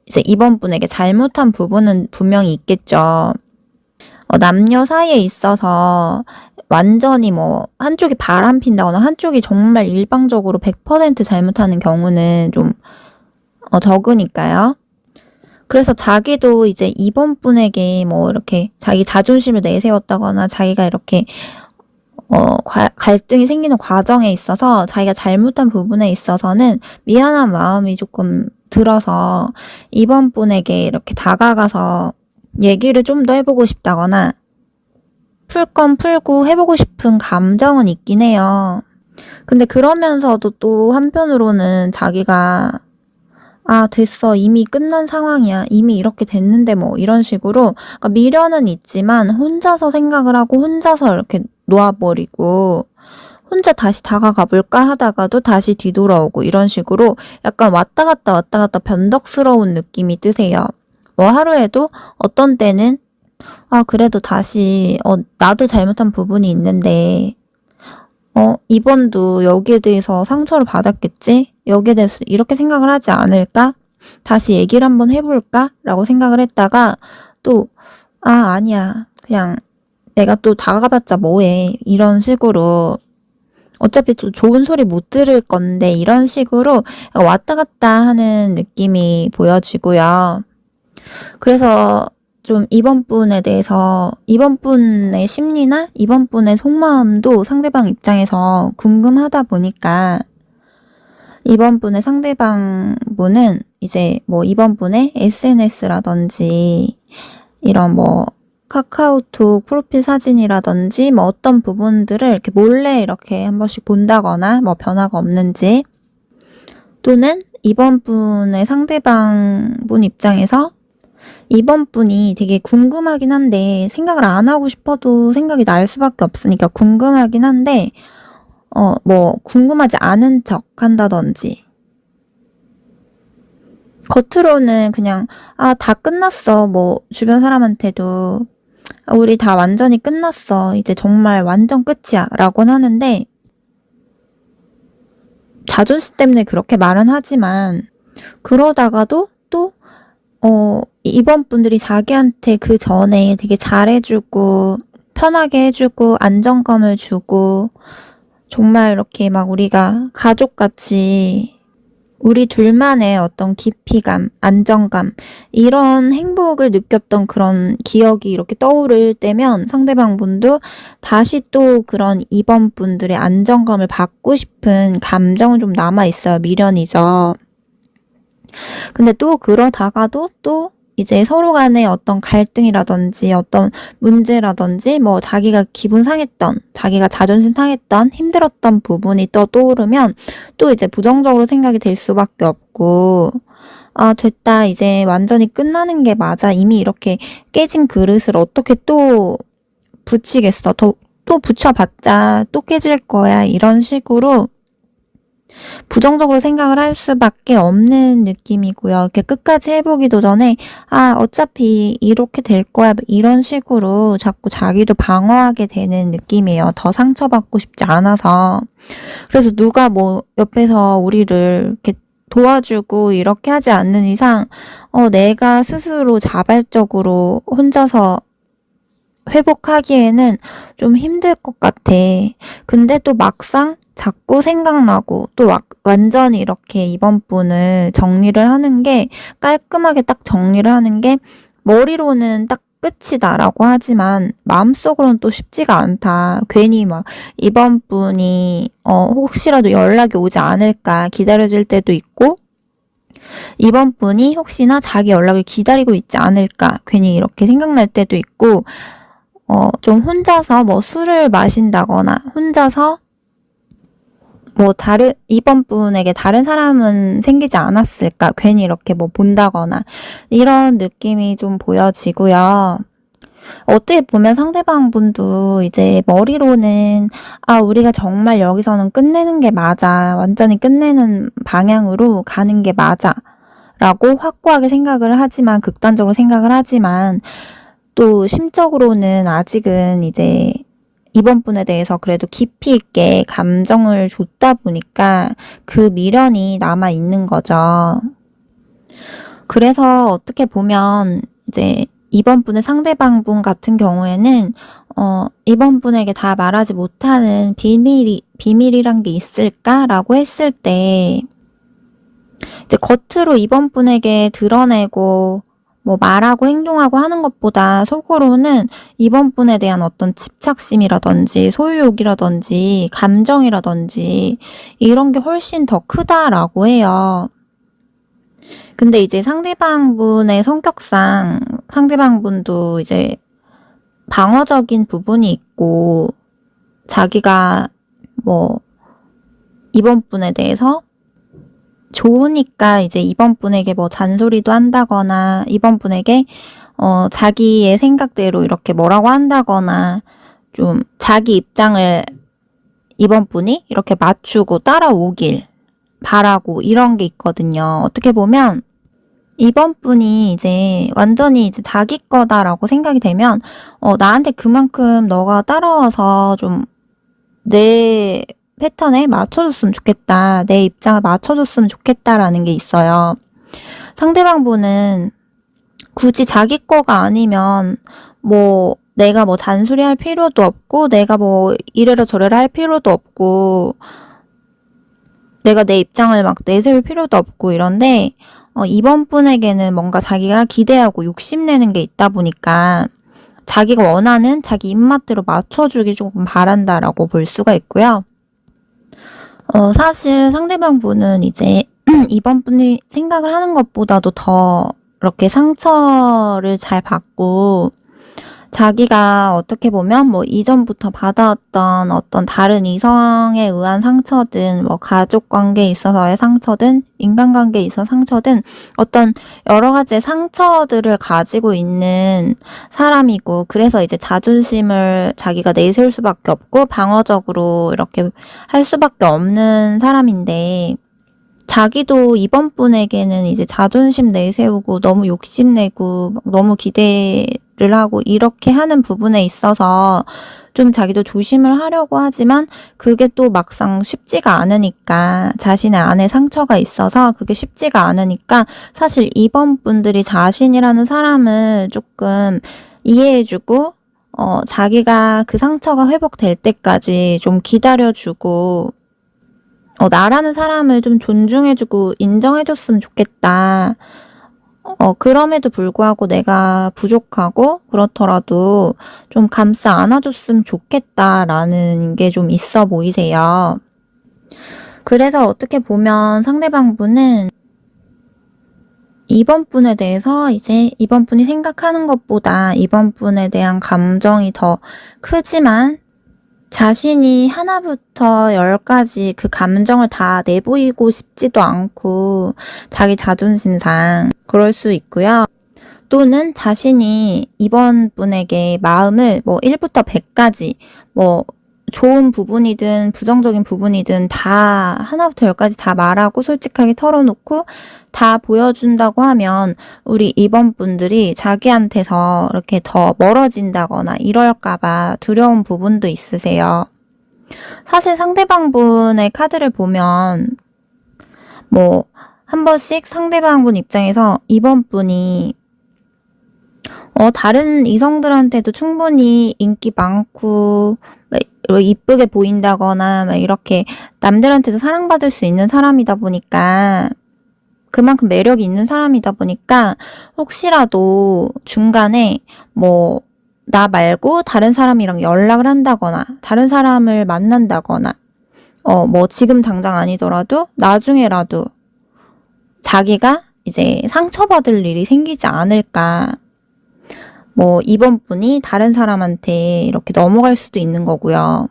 Speaker 1: 이제 이번 분에게 잘못한 부분은 분명히 있겠죠. 남녀 사이에 있어서 완전히 뭐 한쪽이 바람 핀다거나 한쪽이 정말 일방적으로 100% 잘못하는 경우는 좀 적으니까요. 그래서 자기도 이제 이번 분에게 뭐 이렇게 자기 자존심을 내세웠다거나 자기가 이렇게 갈등이 생기는 과정에 있어서 자기가 잘못한 부분에 있어서는 미안한 마음이 조금 들어서 이번 분에게 이렇게 다가가서 얘기를 좀 더 해보고 싶다거나 풀 건 풀고 해보고 싶은 감정은 있긴 해요. 근데 그러면서도 또 한편으로는 자기가 됐어. 이미 끝난 상황이야. 이미 이렇게 됐는데 뭐 이런 식으로 그러니까 미련은 있지만 혼자서 생각을 하고 혼자서 이렇게 놓아버리고 혼자 다시 다가가 볼까 하다가도 다시 뒤돌아오고 이런 식으로 약간 왔다 갔다 변덕스러운 느낌이 드세요. 뭐 하루에도 어떤 때는 그래도 다시 나도 잘못한 부분이 있는데 이번도 여기에 대해서 상처를 받았겠지? 여기에 대해서 이렇게 생각을 하지 않을까? 다시 얘기를 한번 해볼까? 라고 생각을 했다가 또 아니야. 그냥 내가 또 다가가봤자 뭐해. 이런 식으로 어차피 또 좋은 소리 못 들을 건데 이런 식으로 왔다 갔다 하는 느낌이 보여지고요. 그래서 좀 이번 분에 대해서 이번 분의 심리나 이번 분의 속마음도 상대방 입장에서 궁금하다 보니까 이번 분의 상대방 분은 이제 뭐 이번 분의 SNS라든지 이런 뭐 카카오톡 프로필 사진이라든지 뭐 어떤 부분들을 이렇게 몰래 이렇게 한 번씩 본다거나 뭐 변화가 없는지, 또는 이번 분의 상대방 분 입장에서 이번 분이 되게 궁금하긴 한데 생각을 안 하고 싶어도 생각이 날 수밖에 없으니까 궁금하긴 한데 뭐 궁금하지 않은 척 한다든지, 겉으로는 그냥 다 끝났어, 뭐 주변 사람한테도 우리 다 완전히 끝났어, 이제 정말 완전 끝이야 라고는 하는데, 자존심 때문에 그렇게 말은 하지만 그러다가도 또 이번 분들이 자기한테 그 전에 되게 잘해주고 편하게 해주고 안정감을 주고 정말 이렇게 막 우리가 가족같이 우리 둘만의 어떤 깊이감, 안정감, 이런 행복을 느꼈던 그런 기억이 이렇게 떠오를 때면 상대방 분도 다시 또 그런 이번 분들의 안정감을 받고 싶은 감정은 좀 남아있어요. 미련이죠. 근데 또 그러다가도 또 이제 서로 간의 어떤 갈등이라든지 어떤 문제라든지 뭐 자기가 기분 상했던, 자기가 자존심 상했던, 힘들었던 부분이 또 떠오르면 또 이제 부정적으로 생각이 될 수밖에 없고, 됐다, 이제 완전히 끝나는 게 맞아, 이미 이렇게 깨진 그릇을 어떻게 또 붙이겠어, 또 붙여봤자 또 깨질 거야, 이런 식으로 부정적으로 생각을 할 수밖에 없는 느낌이고요. 이렇게 끝까지 해보기도 전에 어차피 이렇게 될 거야, 이런 식으로 자꾸 자기도 방어하게 되는 느낌이에요. 더 상처받고 싶지 않아서. 그래서 누가 뭐 옆에서 우리를 이렇게 도와주고 이렇게 하지 않는 이상 내가 스스로 자발적으로 혼자서 회복하기에는 좀 힘들 것 같아. 근데 또 막상 자꾸 생각나고 또 완전히 이렇게 이번 분을 정리를 하는 게, 깔끔하게 딱 정리를 하는 게 머리로는 딱 끝이다라고 하지만 마음속으로는 또 쉽지가 않다. 괜히 막 이번 분이 혹시라도 연락이 오지 않을까 기다려질 때도 있고, 이번 분이 혹시나 자기 연락을 기다리고 있지 않을까 괜히 이렇게 생각날 때도 있고, 좀 혼자서 뭐 술을 마신다거나 혼자서 뭐 이번 분에게 다른 사람은 생기지 않았을까 괜히 이렇게 뭐 본다거나 이런 느낌이 좀 보여지고요. 어떻게 보면 상대방 분도 이제 머리로는 우리가 정말 여기서는 끝내는 게 맞아, 완전히 끝내는 방향으로 가는 게 맞아 라고 확고하게 생각을 하지만, 극단적으로 생각을 하지만 또 심적으로는 아직은 이제 이번 분에 대해서 그래도 깊이 있게 감정을 줬다 보니까 그 미련이 남아 있는 거죠. 그래서 어떻게 보면 이제 이번 분의 상대방 분 같은 경우에는 이번 분에게 다 말하지 못하는 비밀이란 게 있을까라고 했을 때, 이제 겉으로 이번 분에게 드러내고 뭐 말하고 행동하고 하는 것보다 속으로는 이번 분에 대한 어떤 집착심이라든지 소유욕이라든지 감정이라든지 이런 게 훨씬 더 크다라고 해요. 근데 이제 상대방 분의 성격상 상대방 분도 이제 방어적인 부분이 있고, 자기가 뭐 이번 분에 대해서 좋으니까 이제 이번 분에게 뭐 잔소리도 한다거나 이번 분에게 자기의 생각대로 이렇게 뭐라고 한다거나 좀 자기 입장을 이번 분이 이렇게 맞추고 따라오길 바라고 이런 게 있거든요. 어떻게 보면 이번 분이 이제 완전히 이제 자기 거다라고 생각이 되면 나한테 그만큼 너가 따라와서 좀 내 패턴에 맞춰줬으면 좋겠다. 내 입장을 맞춰줬으면 좋겠다라는 게 있어요. 상대방 분은 굳이 자기 거가 아니면 뭐 내가 뭐 잔소리할 필요도 없고 내가 뭐 이래라 저래라 할 필요도 없고 내가 내 입장을 막 내세울 필요도 없고 이런데 이번 분에게는 뭔가 자기가 기대하고 욕심내는 게 있다 보니까 자기가 원하는 자기 입맛대로 맞춰주기 조금 바란다라고 볼 수가 있고요. 사실 상대방 분은 이제 이번 분이 생각을 하는 것보다도 더 이렇게 상처를 잘 받고 자기가 어떻게 보면 뭐 이전부터 받아왔던 어떤 다른 이성에 의한 상처든 뭐 가족 관계에 있어서의 상처든 인간관계에 있어서 상처든 어떤 여러 가지의 상처들을 가지고 있는 사람이고 그래서 이제 자존심을 자기가 내세울 수밖에 없고 방어적으로 이렇게 할 수밖에 없는 사람인데 자기도 이번 분에게는 이제 자존심 내세우고 너무 욕심내고 너무 기대를 하고 이렇게 하는 부분에 있어서 좀 자기도 조심을 하려고 하지만 그게 또 막상 쉽지가 않으니까 자신의 안에 상처가 있어서 그게 쉽지가 않으니까 사실 이번 분들이 자신이라는 사람을 조금 이해해주고 자기가 그 상처가 회복될 때까지 좀 기다려주고 나라는 사람을 좀 존중해주고 인정해줬으면 좋겠다. 그럼에도 불구하고 내가 부족하고 그렇더라도 좀 감싸 안아줬으면 좋겠다라는 게 좀 있어 보이세요. 그래서 어떻게 보면 상대방 분은 이번 분에 대해서 이제 이번 분이 생각하는 것보다 이번 분에 대한 감정이 더 크지만 자신이 하나부터 열까지 그 감정을 다 내보이고 싶지도 않고 자기 자존심상 그럴 수 있고요. 또는 자신이 이번 분에게 마음을 뭐 1부터 100까지 뭐 좋은 부분이든 부정적인 부분이든 다 하나부터 열까지 다 말하고 솔직하게 털어놓고 다 보여준다고 하면 우리 이번 분들이 자기한테서 이렇게 더 멀어진다거나 이럴까봐 두려운 부분도 있으세요. 사실 상대방 분의 카드를 보면 뭐 한 번씩 상대방 분 입장에서 이번 분이 다른 이성들한테도 충분히 인기 많고 이쁘게 보인다거나 막 이렇게 남들한테도 사랑받을 수 있는 사람이다 보니까 그만큼 매력이 있는 사람이다 보니까 혹시라도 중간에 뭐 나 말고 다른 사람이랑 연락을 한다거나 다른 사람을 만난다거나 뭐 지금 당장 아니더라도 나중에라도 자기가 이제 상처받을 일이 생기지 않을까. 뭐 이번 분이 다른 사람한테 이렇게 넘어갈 수도 있는 거고요.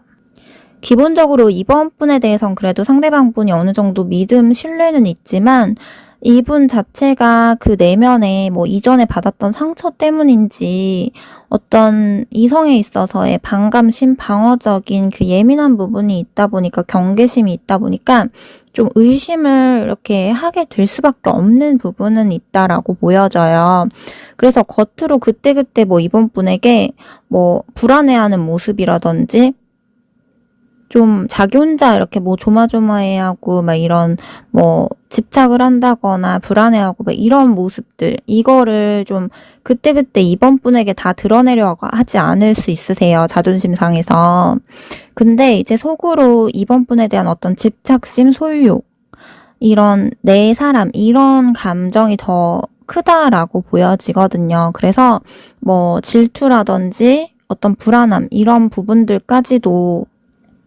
Speaker 1: 기본적으로 이번 분에 대해선 그래도 상대방 분이 어느 정도 믿음, 신뢰는 있지만 이분 자체가 그 내면에 뭐 이전에 받았던 상처 때문인지 어떤 이성에 있어서의 반감심, 방어적인 그 예민한 부분이 있다 보니까 경계심이 있다 보니까 좀 의심을 이렇게 하게 될 수밖에 없는 부분은 있다라고 보여져요. 그래서 겉으로 그때그때 뭐 이번 분에게 뭐 불안해하는 모습이라든지 좀 자기 혼자 이렇게 뭐 조마조마해하고 막 이런 뭐 집착을 한다거나 불안해하고 막 이런 모습들 이거를 좀 그때그때 이번 분에게 다 드러내려고 하지 않을 수 있으세요. 자존심 상해서. 근데 이제 속으로 이번 분에 대한 어떤 집착심, 소유욕 이런 내 사람 이런 감정이 더 크다라고 보여지거든요. 그래서 뭐 질투라든지 어떤 불안함 이런 부분들까지도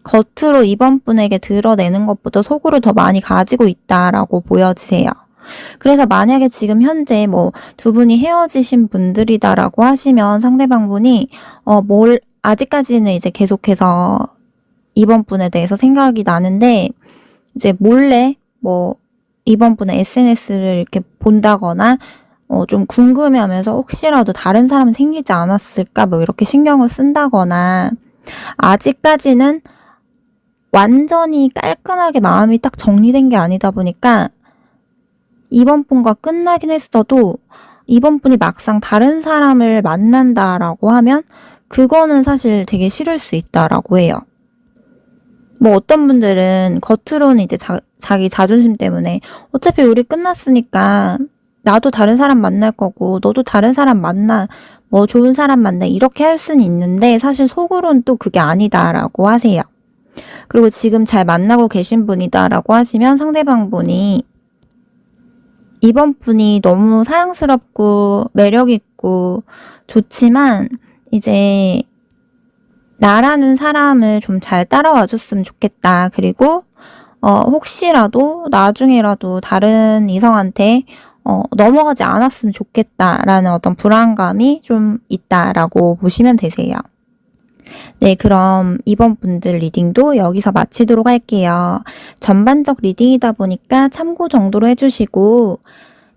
Speaker 1: 겉으로 이번 분에게 드러내는 것보다 속으로 더 많이 가지고 있다라고 보여지세요. 그래서 만약에 지금 현재 뭐 두 분이 헤어지신 분들이다라고 하시면 상대방 분이 아직까지는 이제 계속해서 이번 분에 대해서 생각이 나는데 이제 몰래 뭐 이번 분의 SNS를 이렇게 본다거나 좀 궁금해하면서 혹시라도 다른 사람 생기지 않았을까 뭐 이렇게 신경을 쓴다거나 아직까지는 완전히 깔끔하게 마음이 딱 정리된 게 아니다 보니까 이번 분과 끝나긴 했어도 이번 분이 막상 다른 사람을 만난다라고 하면 그거는 사실 되게 싫을 수 있다라고 해요. 뭐 어떤 분들은 겉으로는 이제 자기 자존심 때문에 어차피 우리 끝났으니까 나도 다른 사람 만날 거고 너도 다른 사람 만나, 뭐 좋은 사람 만나, 이렇게 할 수는 있는데 사실 속으로는 또 그게 아니다라고 하세요. 그리고 지금 잘 만나고 계신 분이다라고 하시면 상대방 분이 이번 분이 너무 사랑스럽고 매력있고 좋지만 이제 나라는 사람을 좀 잘 따라와 줬으면 좋겠다. 그리고 혹시라도 나중에라도 다른 이성한테 넘어가지 않았으면 좋겠다라는 어떤 불안감이 좀 있다라고 보시면 되세요. 네, 그럼 이번 분들 리딩도 여기서 마치도록 할게요. 전반적 리딩이다 보니까 참고 정도로 해주시고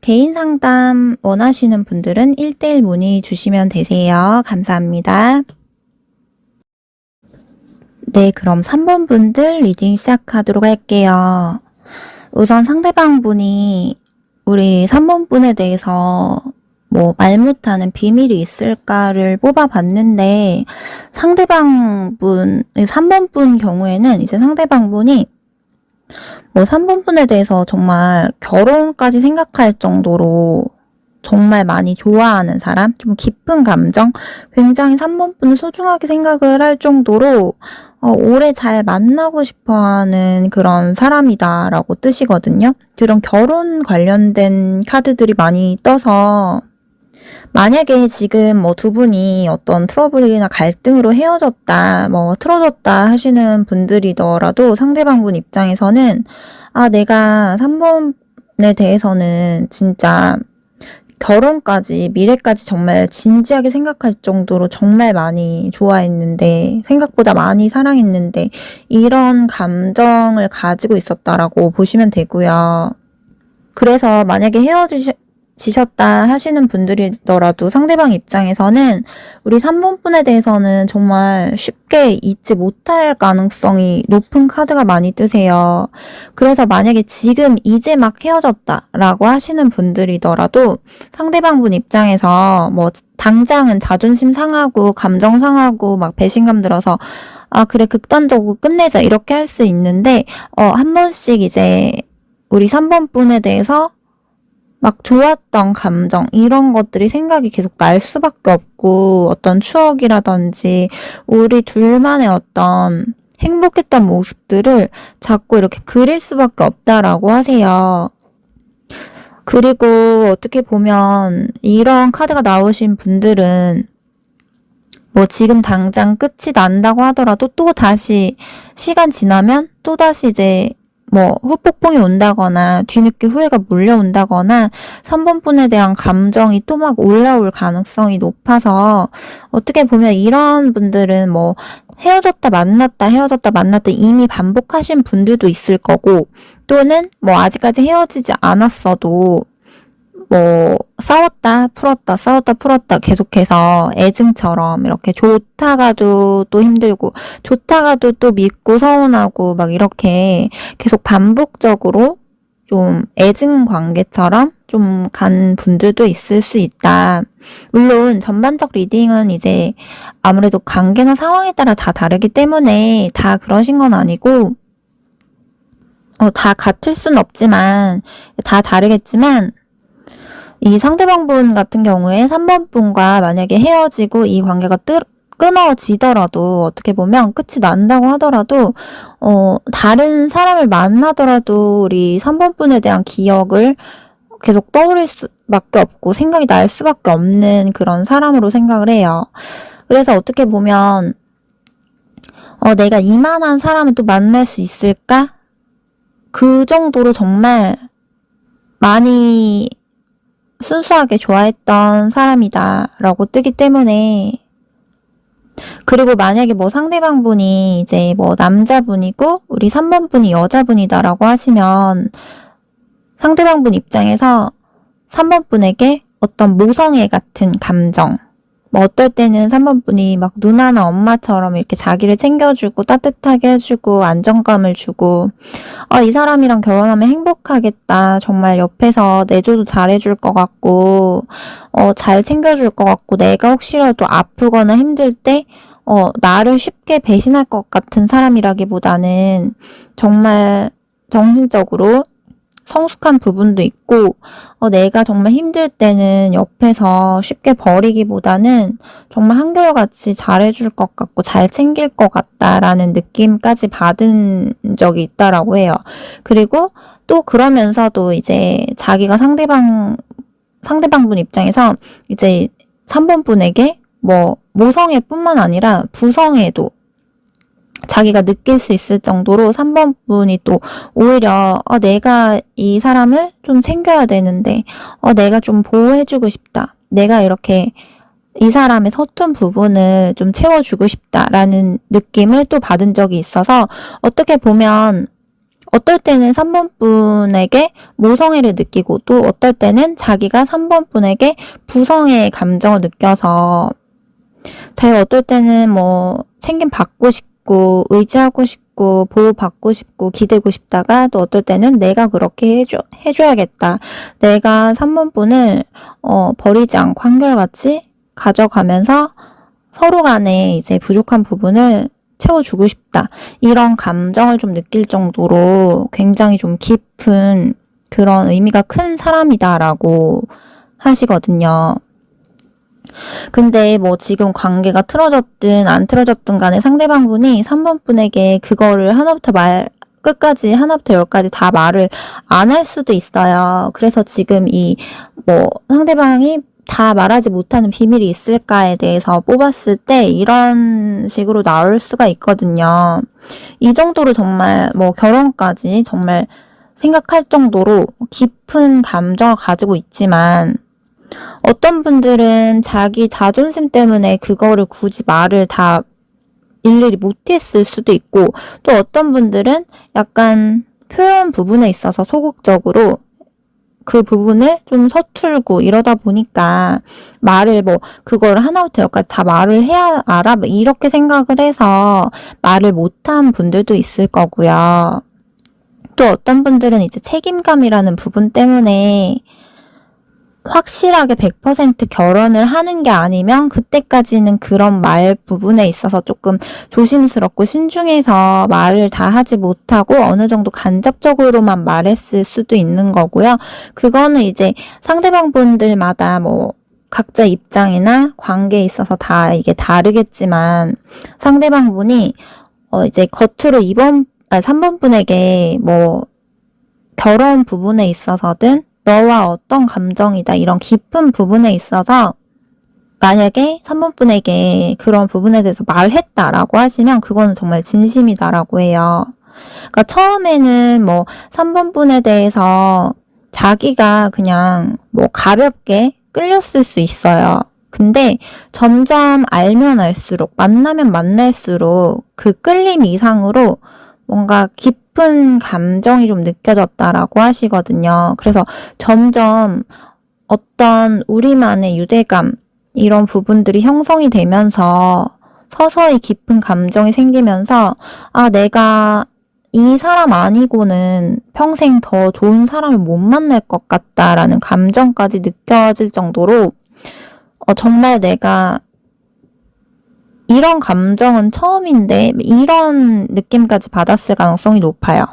Speaker 1: 개인 상담 원하시는 분들은 1대1 문의 주시면 되세요. 감사합니다. 네, 그럼 3번 분들 리딩 시작하도록 할게요. 우선 상대방 분이 우리 3번 분에 대해서 뭐 말 못하는 비밀이 있을까를 뽑아봤는데 상대방 분, 3번 분 경우에는 이제 상대방 분이 뭐 3번 분에 대해서 정말 결혼까지 생각할 정도로 정말 많이 좋아하는 사람, 좀 깊은 감정, 굉장히 3번 분을 소중하게 생각을 할 정도로 오래 잘 만나고 싶어하는 그런 사람이다라고 뜻이거든요. 그런 결혼 관련된 카드들이 많이 떠서 만약에 지금 뭐 두 분이 어떤 트러블이나 갈등으로 헤어졌다, 뭐 틀어졌다 하시는 분들이더라도 상대방 분 입장에서는 내가 3번에 대해서는 진짜 결혼까지, 미래까지 정말 진지하게 생각할 정도로 정말 많이 좋아했는데, 생각보다 많이 사랑했는데, 이런 감정을 가지고 있었다라고 보시면 되고요. 그래서 만약에 헤어지셨다 하시는 분들이더라도 상대방 입장에서는 우리 3번 분에 대해서는 정말 쉽게 잊지 못할 가능성이 높은 카드가 많이 뜨세요. 그래서 만약에 지금 이제 막 헤어졌다라고 하시는 분들이더라도 상대방 분 입장에서 뭐 당장은 자존심 상하고 감정 상하고 막 배신감 들어서 그래 극단적으로 끝내자 이렇게 할 수 있는데 한 번씩 이제 우리 3번 분에 대해서 막 좋았던 감정, 이런 것들이 생각이 계속 날 수밖에 없고 어떤 추억이라든지 우리 둘만의 어떤 행복했던 모습들을 자꾸 이렇게 그릴 수밖에 없다라고 하세요. 그리고 어떻게 보면 이런 카드가 나오신 분들은 뭐 지금 당장 끝이 난다고 하더라도 또 다시 시간 지나면 또 다시 이제 뭐 후폭풍이 온다거나 뒤늦게 후회가 몰려온다거나 3번 분에 대한 감정이 또 막 올라올 가능성이 높아서 어떻게 보면 이런 분들은 뭐 헤어졌다 만났다 이미 반복하신 분들도 있을 거고 또는 뭐 아직까지 헤어지지 않았어도 뭐 싸웠다 풀었다 계속해서 애증처럼 이렇게 좋다가도 또 힘들고 좋다가도 또 믿고 서운하고 막 이렇게 계속 반복적으로 좀 애증 관계처럼 좀 간 분들도 있을 수 있다. 물론 전반적 리딩은 이제 아무래도 관계나 상황에 따라 다 다르기 때문에 다 그러신 건 아니고 다 같을 순 없지만 다 다르겠지만 이 상대방 분 같은 경우에 3번 분과 만약에 헤어지고 이 관계가 끊어지더라도 어떻게 보면 끝이 난다고 하더라도 다른 사람을 만나더라도 우리 3번 분에 대한 기억을 계속 떠올릴 수밖에 없고 생각이 날 수밖에 없는 그런 사람으로 생각을 해요. 그래서 어떻게 보면 내가 이만한 사람을 또 만날 수 있을까? 그 정도로 정말 많이 순수하게 좋아했던 사람이다 라고 뜨기 때문에 그리고 만약에 뭐 상대방 분이 이제 뭐 남자분이고 우리 3번 분이 여자분이다 라고 하시면 상대방 분 입장에서 3번 분에게 어떤 모성애 같은 감정 뭐 어떨 때는 3번 분이 막 누나나 엄마처럼 이렇게 자기를 챙겨주고 따뜻하게 해주고 안정감을 주고 이 사람이랑 결혼하면 행복하겠다. 정말 옆에서 내조도 잘해줄 것 같고 잘 챙겨줄 것 같고 내가 혹시라도 아프거나 힘들 때 나를 쉽게 배신할 것 같은 사람이라기보다는 정말 정신적으로 성숙한 부분도 있고 내가 정말 힘들 때는 옆에서 쉽게 버리기보다는 정말 한결같이 잘해줄 것 같고 잘 챙길 것 같다라는 느낌까지 받은 적이 있다라고 해요. 그리고 또 그러면서도 이제 자기가 상대방분 입장에서 이제 3번 분에게 뭐 모성애뿐만 아니라 부성애도 자기가 느낄 수 있을 정도로 3번 분이 또 오히려 내가 이 사람을 좀 챙겨야 되는데 내가 좀 보호해주고 싶다. 내가 이렇게 이 사람의 서툰 부분을 좀 채워주고 싶다라는 느낌을 또 받은 적이 있어서 어떻게 보면 어떨 때는 3번 분에게 모성애를 느끼고 또 어떨 때는 자기가 3번 분에게 부성애의 감정을 느껴서 자기가 어떨 때는 뭐 챙김 받고 싶고 의지하고 싶고 보호받고 싶고 기대고 싶다가 또 어떨 때는 내가 그렇게 해줘야겠다. 내가 3번 분을 버리지 않고 한결같이 가져가면서 서로 간에 이제 부족한 부분을 채워주고 싶다. 이런 감정을 좀 느낄 정도로 굉장히 좀 깊은 그런 의미가 큰 사람이다라고 하시거든요. 근데 뭐 지금 관계가 틀어졌든 안 틀어졌든 간에 상대방분이 3번 분에게 그거를 끝까지 하나부터 열까지 다 말을 안 할 수도 있어요. 그래서 지금 뭐 상대방이 다 말하지 못하는 비밀이 있을까에 대해서 뽑았을 때 이런 식으로 나올 수가 있거든요. 이 정도로 정말 뭐 결혼까지 정말 생각할 정도로 깊은 감정을 가지고 있지만 어떤 분들은 자기 자존심 때문에 그거를 굳이 말을 다 일일이 못했을 수도 있고 또 어떤 분들은 약간 표현 부분에 있어서 소극적으로 그 부분을 좀 서툴고 이러다 보니까 말을 뭐 그걸 하나부터 열까지 다 말을 해야 알아 이렇게 생각을 해서 말을 못한 분들도 있을 거고요. 또 어떤 분들은 이제 책임감이라는 부분 때문에 확실하게 100% 결혼을 하는 게 아니면 그때까지는 그런 말 부분에 있어서 조금 조심스럽고 신중해서 말을 다 하지 못하고 어느 정도 간접적으로만 말했을 수도 있는 거고요. 그거는 이제 상대방 분들마다 뭐 각자 입장이나 관계에 있어서 다 이게 다르겠지만 상대방 분이 이제 겉으로 3번 분에게 뭐 결혼 부분에 있어서든 너와 어떤 감정이다 이런 깊은 부분에 있어서 만약에 3번 분에게 그런 부분에 대해서 말했다라고 하시면 그거는 정말 진심이다라고 해요. 그러니까 처음에는 뭐 3번 분에 대해서 자기가 그냥 뭐 가볍게 끌렸을 수 있어요. 근데 점점 알면 알수록 만나면 만날수록 그 끌림 이상으로 뭔가 깊은 감정이 좀 느껴졌다라고 하시거든요. 그래서 점점 어떤 우리만의 유대감 이런 부분들이 형성이 되면서 서서히 깊은 감정이 생기면서 내가 이 사람 아니고는 평생 더 좋은 사람을 못 만날 것 같다라는 감정까지 느껴질 정도로 정말 내가 이런 감정은 처음인데 이런 느낌까지 받았을 가능성이 높아요.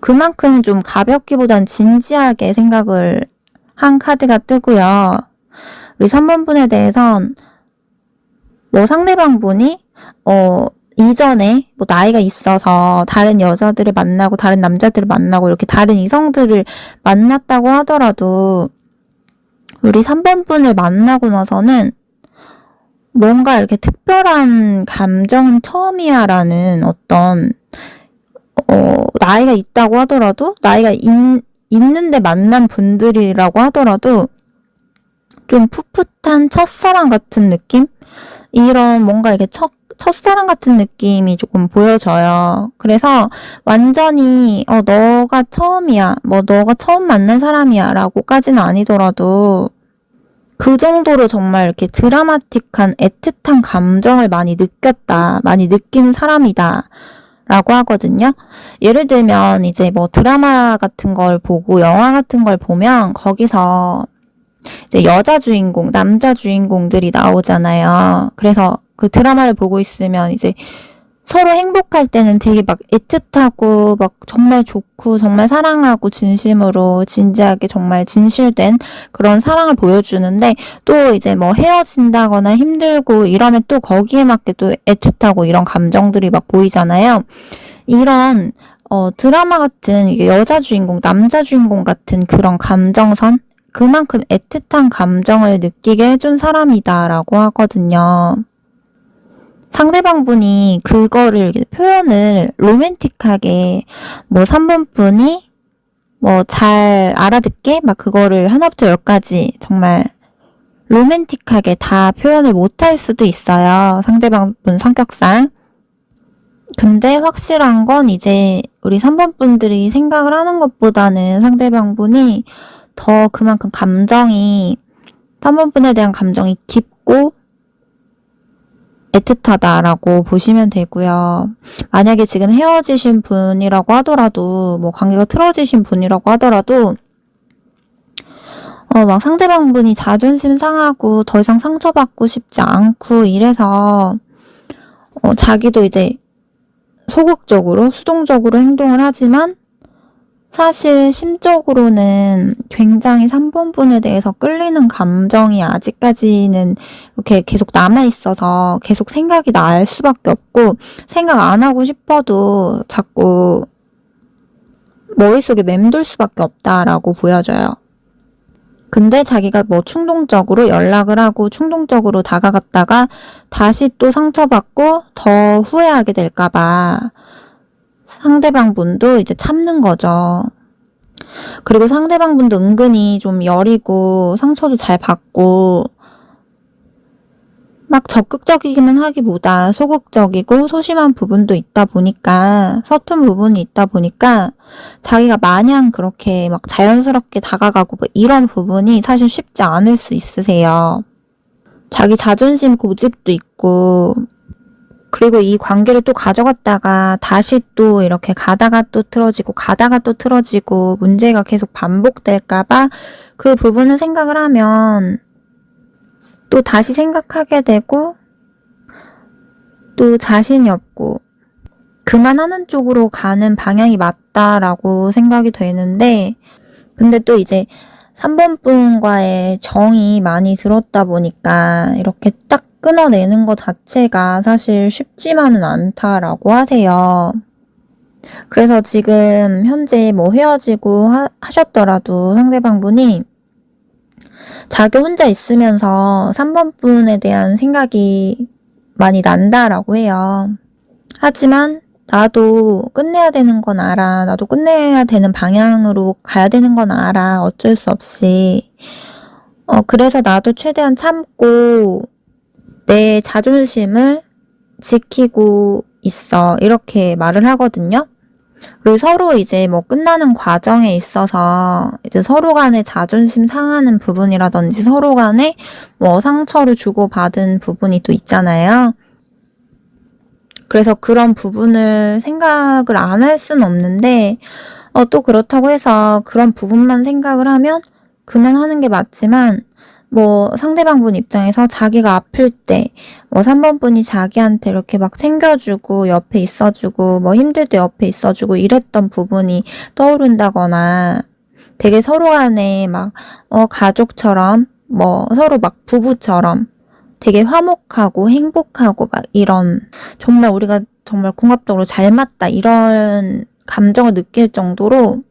Speaker 1: 그만큼 좀 가볍기보단 진지하게 생각을 한 카드가 뜨고요. 우리 3번 분에 대해선 뭐 상대방 분이 이전에 뭐 나이가 있어서 다른 여자들을 만나고 다른 남자들을 만나고 이렇게 다른 이성들을 만났다고 하더라도 우리 3번 분을 만나고 나서는 뭔가 이렇게 특별한 감정은 처음이야 라는 어떤 나이가 있다고 하더라도 나이가 있는데 만난 분들이라고 하더라도 좀 풋풋한 첫사랑 같은 느낌? 이런 뭔가 이렇게 첫사랑 같은 느낌이 조금 보여져요. 그래서 완전히 너가 처음이야 뭐 너가 처음 만난 사람이야 라고까지는 아니더라도 그 정도로 정말 이렇게 드라마틱한 애틋한 감정을 많이 느꼈다, 많이 느끼는 사람이다 라고 하거든요. 예를 들면 이제 뭐 드라마 같은 걸 보고 영화 같은 걸 보면 거기서 이제 여자 주인공, 남자 주인공들이 나오잖아요. 그래서 그 드라마를 보고 있으면 이제 서로 행복할 때는 되게 막 애틋하고 막 정말 좋고 정말 사랑하고 진심으로 진지하게 정말 진실된 그런 사랑을 보여주는데, 또 이제 뭐 헤어진다거나 힘들고 이러면 또 거기에 맞게 또 애틋하고 이런 감정들이 막 보이잖아요. 이런 드라마 같은 이게 여자 주인공, 남자 주인공 같은 그런 감정선, 그만큼 애틋한 감정을 느끼게 해준 사람이다라고 하거든요. 상대방분이 그거를 표현을 로맨틱하게 뭐 3번분이 뭐 잘 알아듣게 막 그거를 하나부터 열까지 정말 로맨틱하게 다 표현을 못할 수도 있어요. 상대방분 성격상. 근데 확실한 건 이제 우리 3번분들이 생각을 하는 것보다는 상대방분이 더 그만큼 감정이 3번분에 대한 감정이 깊고 애틋하다라고 보시면 되고요. 만약에 지금 헤어지신 분이라고 하더라도, 뭐 관계가 틀어지신 분이라고 하더라도 막 상대방분이 자존심 상하고 더 이상 상처받고 싶지 않고 이래서 자기도 이제 소극적으로 수동적으로 행동을 하지만 사실 심적으로는 굉장히 3번분에 대해서 끌리는 감정이 아직까지는 이렇게 계속 남아있어서 계속 생각이 날 수밖에 없고, 생각 안 하고 싶어도 자꾸 머릿속에 맴돌 수밖에 없다라고 보여져요. 근데 자기가 뭐 충동적으로 연락을 하고 충동적으로 다가갔다가 다시 또 상처받고 더 후회하게 될까봐 상대방분도 이제 참는 거죠. 그리고 상대방분도 은근히 좀 여리고 상처도 잘 받고 막 적극적이기만 하기보다 소극적이고 소심한 부분도 있다 보니까, 서툰 부분이 있다 보니까 자기가 마냥 그렇게 막 자연스럽게 다가가고 뭐 이런 부분이 사실 쉽지 않을 수 있으세요. 자기 자존심 고집도 있고, 그리고 이 관계를 또 가져갔다가 다시 또 이렇게 가다가 또 틀어지고 가다가 또 틀어지고 문제가 계속 반복될까봐 그 부분을 생각을 하면 또 다시 생각하게 되고 또 자신이 없고 그만하는 쪽으로 가는 방향이 맞다라고 생각이 되는데, 근데 또 이제 3번분과의 정이 많이 들었다 보니까 이렇게 딱 끊어내는 것 자체가 사실 쉽지만은 않다라고 하세요. 그래서 지금 현재 뭐 헤어지고 하셨더라도 상대방분이 자기 혼자 있으면서 3번분에 대한 생각이 많이 난다라고 해요. 하지만 나도 끝내야 되는 건 알아. 나도 끝내야 되는 방향으로 가야 되는 건 알아. 어쩔 수 없이. 그래서 나도 최대한 참고 내 자존심을 지키고 있어. 이렇게 말을 하거든요. 그리고 서로 이제 뭐 끝나는 과정에 있어서 이제 서로 간에 자존심 상하는 부분이라든지 서로 간에 뭐 상처를 주고받은 부분이 또 있잖아요. 그래서 그런 부분을 생각을 안 할 수는 없는데, 또 그렇다고 해서 그런 부분만 생각을 하면 그만하는 게 맞지만, 뭐 상대방분 입장에서 자기가 아플 때 뭐 3번분이 자기한테 이렇게 막 챙겨주고 옆에 있어주고 뭐 힘들 때 옆에 있어주고 이랬던 부분이 떠오른다거나, 되게 서로 간에 막 가족처럼 뭐 서로 막 부부처럼 되게 화목하고 행복하고 막 이런, 정말 우리가 정말 궁합적으로 잘 맞다 이런 감정을 느낄 정도로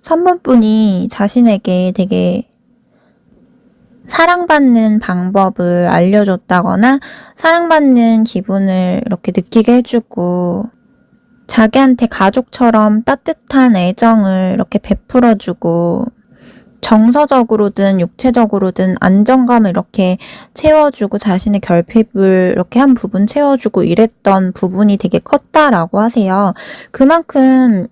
Speaker 1: 3번분이 자신에게 되게 사랑받는 방법을 알려줬다거나 사랑받는 기분을 이렇게 느끼게 해주고 자기한테 가족처럼 따뜻한 애정을 이렇게 베풀어주고 정서적으로든 육체적으로든 안정감을 이렇게 채워주고 자신의 결핍을 이렇게 한 부분 채워주고 이랬던 부분이 되게 컸다라고 하세요. 그만큼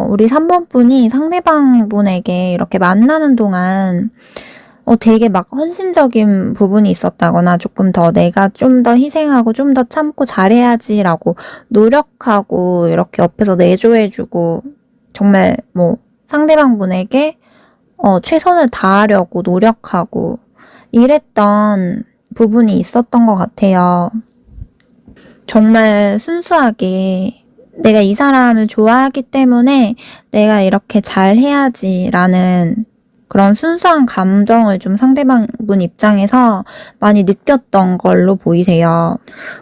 Speaker 1: 우리 3번분이 상대방분에게 이렇게 만나는 동안 되게 막 헌신적인 부분이 있었다거나 조금 더 내가 좀 더 희생하고 좀 더 참고 잘해야지라고 노력하고 이렇게 옆에서 내조해주고 정말 뭐 상대방 분에게 최선을 다하려고 노력하고 이랬던 부분이 있었던 것 같아요. 정말 순수하게 내가 이 사람을 좋아하기 때문에 내가 이렇게 잘해야지라는 그런 순수한 감정을 좀 상대방분 입장에서 많이 느꼈던 걸로 보이세요.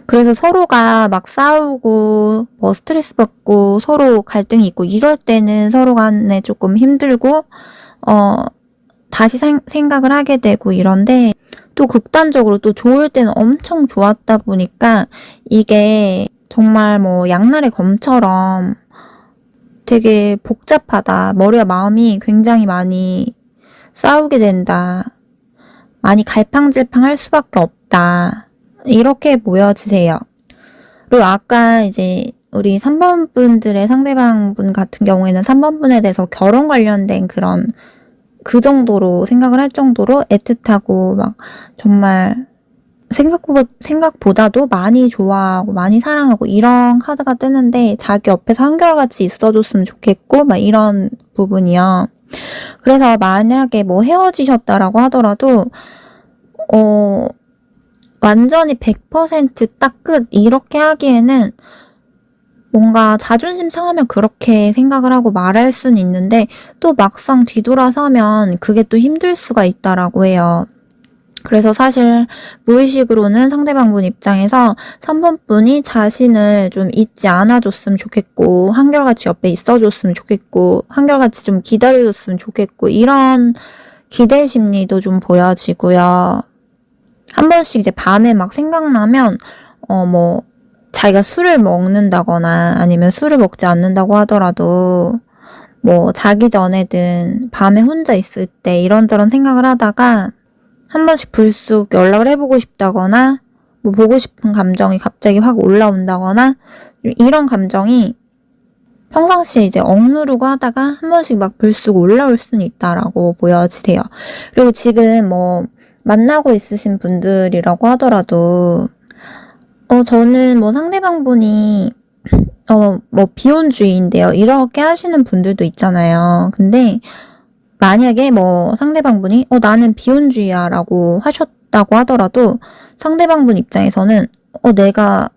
Speaker 1: 그래서 서로가 막 싸우고 뭐 스트레스 받고 서로 갈등이 있고 이럴 때는 서로 간에 조금 힘들고 다시 생각을 하게 되고 이런데 또 극단적으로 또 좋을 때는 엄청 좋았다 보니까 이게 정말 뭐 양날의 검처럼 되게 복잡하다. 머리와 마음이 굉장히 많이 싸우게 된다. 많이 갈팡질팡할 수밖에 없다. 이렇게 보여지세요. 그리고 아까 이제 우리 3번 분들의 상대방 분 같은 경우에는 3번 분에 대해서 결혼 관련된 그런 그 정도로 생각을 할 정도로 애틋하고 막 정말 생각보다도 많이 좋아하고 많이 사랑하고 이런 카드가 뜨는데 자기 옆에서 한결같이 있어줬으면 좋겠고 막 이런 부분이요. 그래서 만약에 뭐 헤어지셨다라고 하더라도 완전히 100% 딱 끝 이렇게 하기에는 뭔가 자존심 상하면 그렇게 생각을 하고 말할 수는 있는데 또 막상 뒤돌아서면 그게 또 힘들 수가 있다라고 해요. 그래서 사실 무의식으로는 상대방 분 입장에서 3번 분이 자신을 좀 잊지 않아줬으면 좋겠고 한결같이 옆에 있어줬으면 좋겠고 한결같이 좀 기다려줬으면 좋겠고 이런 기대 심리도 좀 보여지고요. 한 번씩 이제 밤에 막 생각나면 뭐 자기가 술을 먹는다거나 아니면 술을 먹지 않는다고 하더라도 뭐 자기 전에든 밤에 혼자 있을 때 이런저런 생각을 하다가 한 번씩 불쑥 연락을 해보고 싶다거나 뭐 보고 싶은 감정이 갑자기 확 올라온다거나 이런 감정이 평상시에 이제 억누르고 하다가 한 번씩 막 불쑥 올라올 수는 있다라고 보여지세요. 그리고 지금 뭐 만나고 있으신 분들이라고 하더라도 저는 뭐 상대방 분이 뭐 비혼주의인데요. 이렇게 하시는 분들도 있잖아요. 근데 만약에 뭐 상대방 분이 나는 비혼주의야 라고 하셨다고 하더라도 상대방 분 입장에서는 내가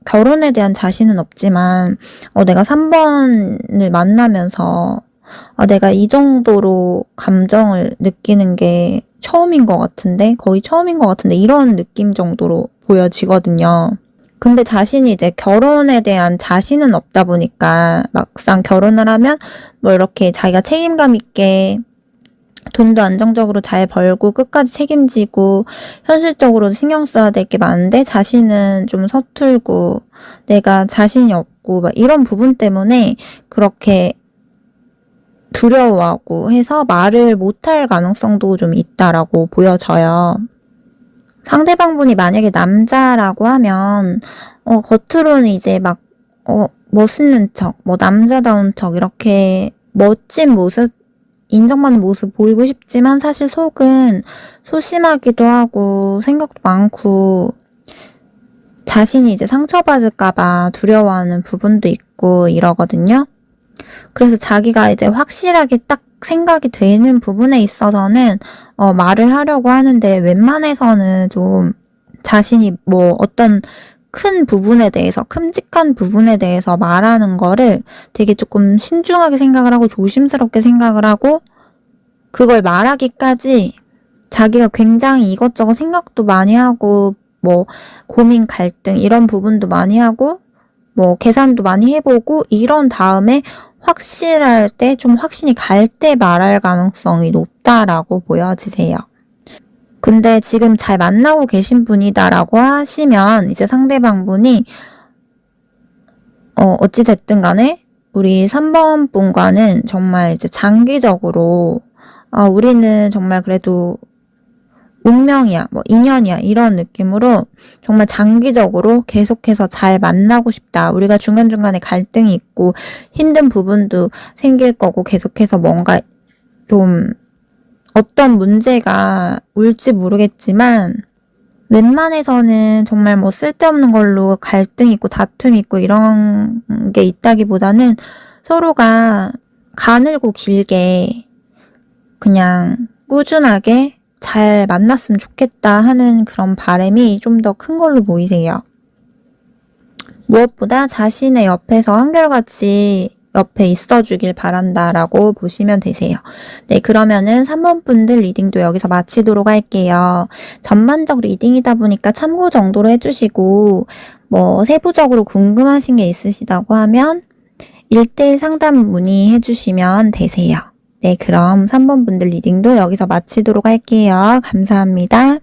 Speaker 1: 결혼에 대한 자신은 없지만 내가 3번을 만나면서 내가 이 정도로 감정을 느끼는 게 처음인 것 같은데 거의 처음인 것 같은데 이런 느낌 정도로 보여지거든요. 근데 자신이 이제 결혼에 대한 자신은 없다 보니까 막상 결혼을 하면 뭐 이렇게 자기가 책임감 있게 돈도 안정적으로 잘 벌고 끝까지 책임지고 현실적으로 신경 써야 될 게 많은데 자신은 좀 서툴고 내가 자신이 없고 막 이런 부분 때문에 그렇게 두려워하고 해서 말을 못할 가능성도 좀 있다라고 보여져요. 상대방 분이 만약에 남자라고 하면 겉으로는 이제 막 멋있는 척, 뭐 남자다운 척 이렇게 멋진 모습 인정받는 모습 보이고 싶지만 사실 속은 소심하기도 하고 생각도 많고 자신이 이제 상처받을까봐 두려워하는 부분도 있고 이러거든요. 그래서 자기가 이제 확실하게 딱 생각이 되는 부분에 있어서는 말을 하려고 하는데 웬만해서는 좀 자신이 뭐 어떤 큰 부분에 대해서 큼직한 부분에 대해서 말하는 거를 되게 조금 신중하게 생각을 하고 조심스럽게 생각을 하고 그걸 말하기까지 자기가 굉장히 이것저것 생각도 많이 하고 뭐 고민 갈등 이런 부분도 많이 하고 뭐 계산도 많이 해보고 이런 다음에 확실할 때 좀 확신이 갈 때 말할 가능성이 높다라고 보여지세요. 근데 지금 잘 만나고 계신 분이다라고 하시면 이제 상대방 분이 어찌됐든 간에 우리 3번 분과는 정말 이제 장기적으로 우리는 정말 그래도 운명이야, 뭐 인연이야 이런 느낌으로 정말 장기적으로 계속해서 잘 만나고 싶다. 우리가 중간중간에 갈등이 있고 힘든 부분도 생길 거고 계속해서 뭔가 좀 어떤 문제가 올지 모르겠지만 웬만해서는 정말 뭐 쓸데없는 걸로 갈등 있고 다툼 있고 이런 게 있다기보다는 서로가 가늘고 길게 그냥 꾸준하게 잘 만났으면 좋겠다 하는 그런 바람이 좀 더 큰 걸로 보이세요. 무엇보다 자신의 옆에서 한결같이 옆에 있어주길 바란다라고 보시면 되세요. 네, 그러면은 3번 분들 리딩도 여기서 마치도록 할게요. 전반적 리딩이다 보니까 참고 정도로 해주시고 뭐 세부적으로 궁금하신 게 있으시다고 하면 1대1 상담 문의해 주시면 되세요. 네, 그럼 3번 분들 리딩도 여기서 마치도록 할게요. 감사합니다.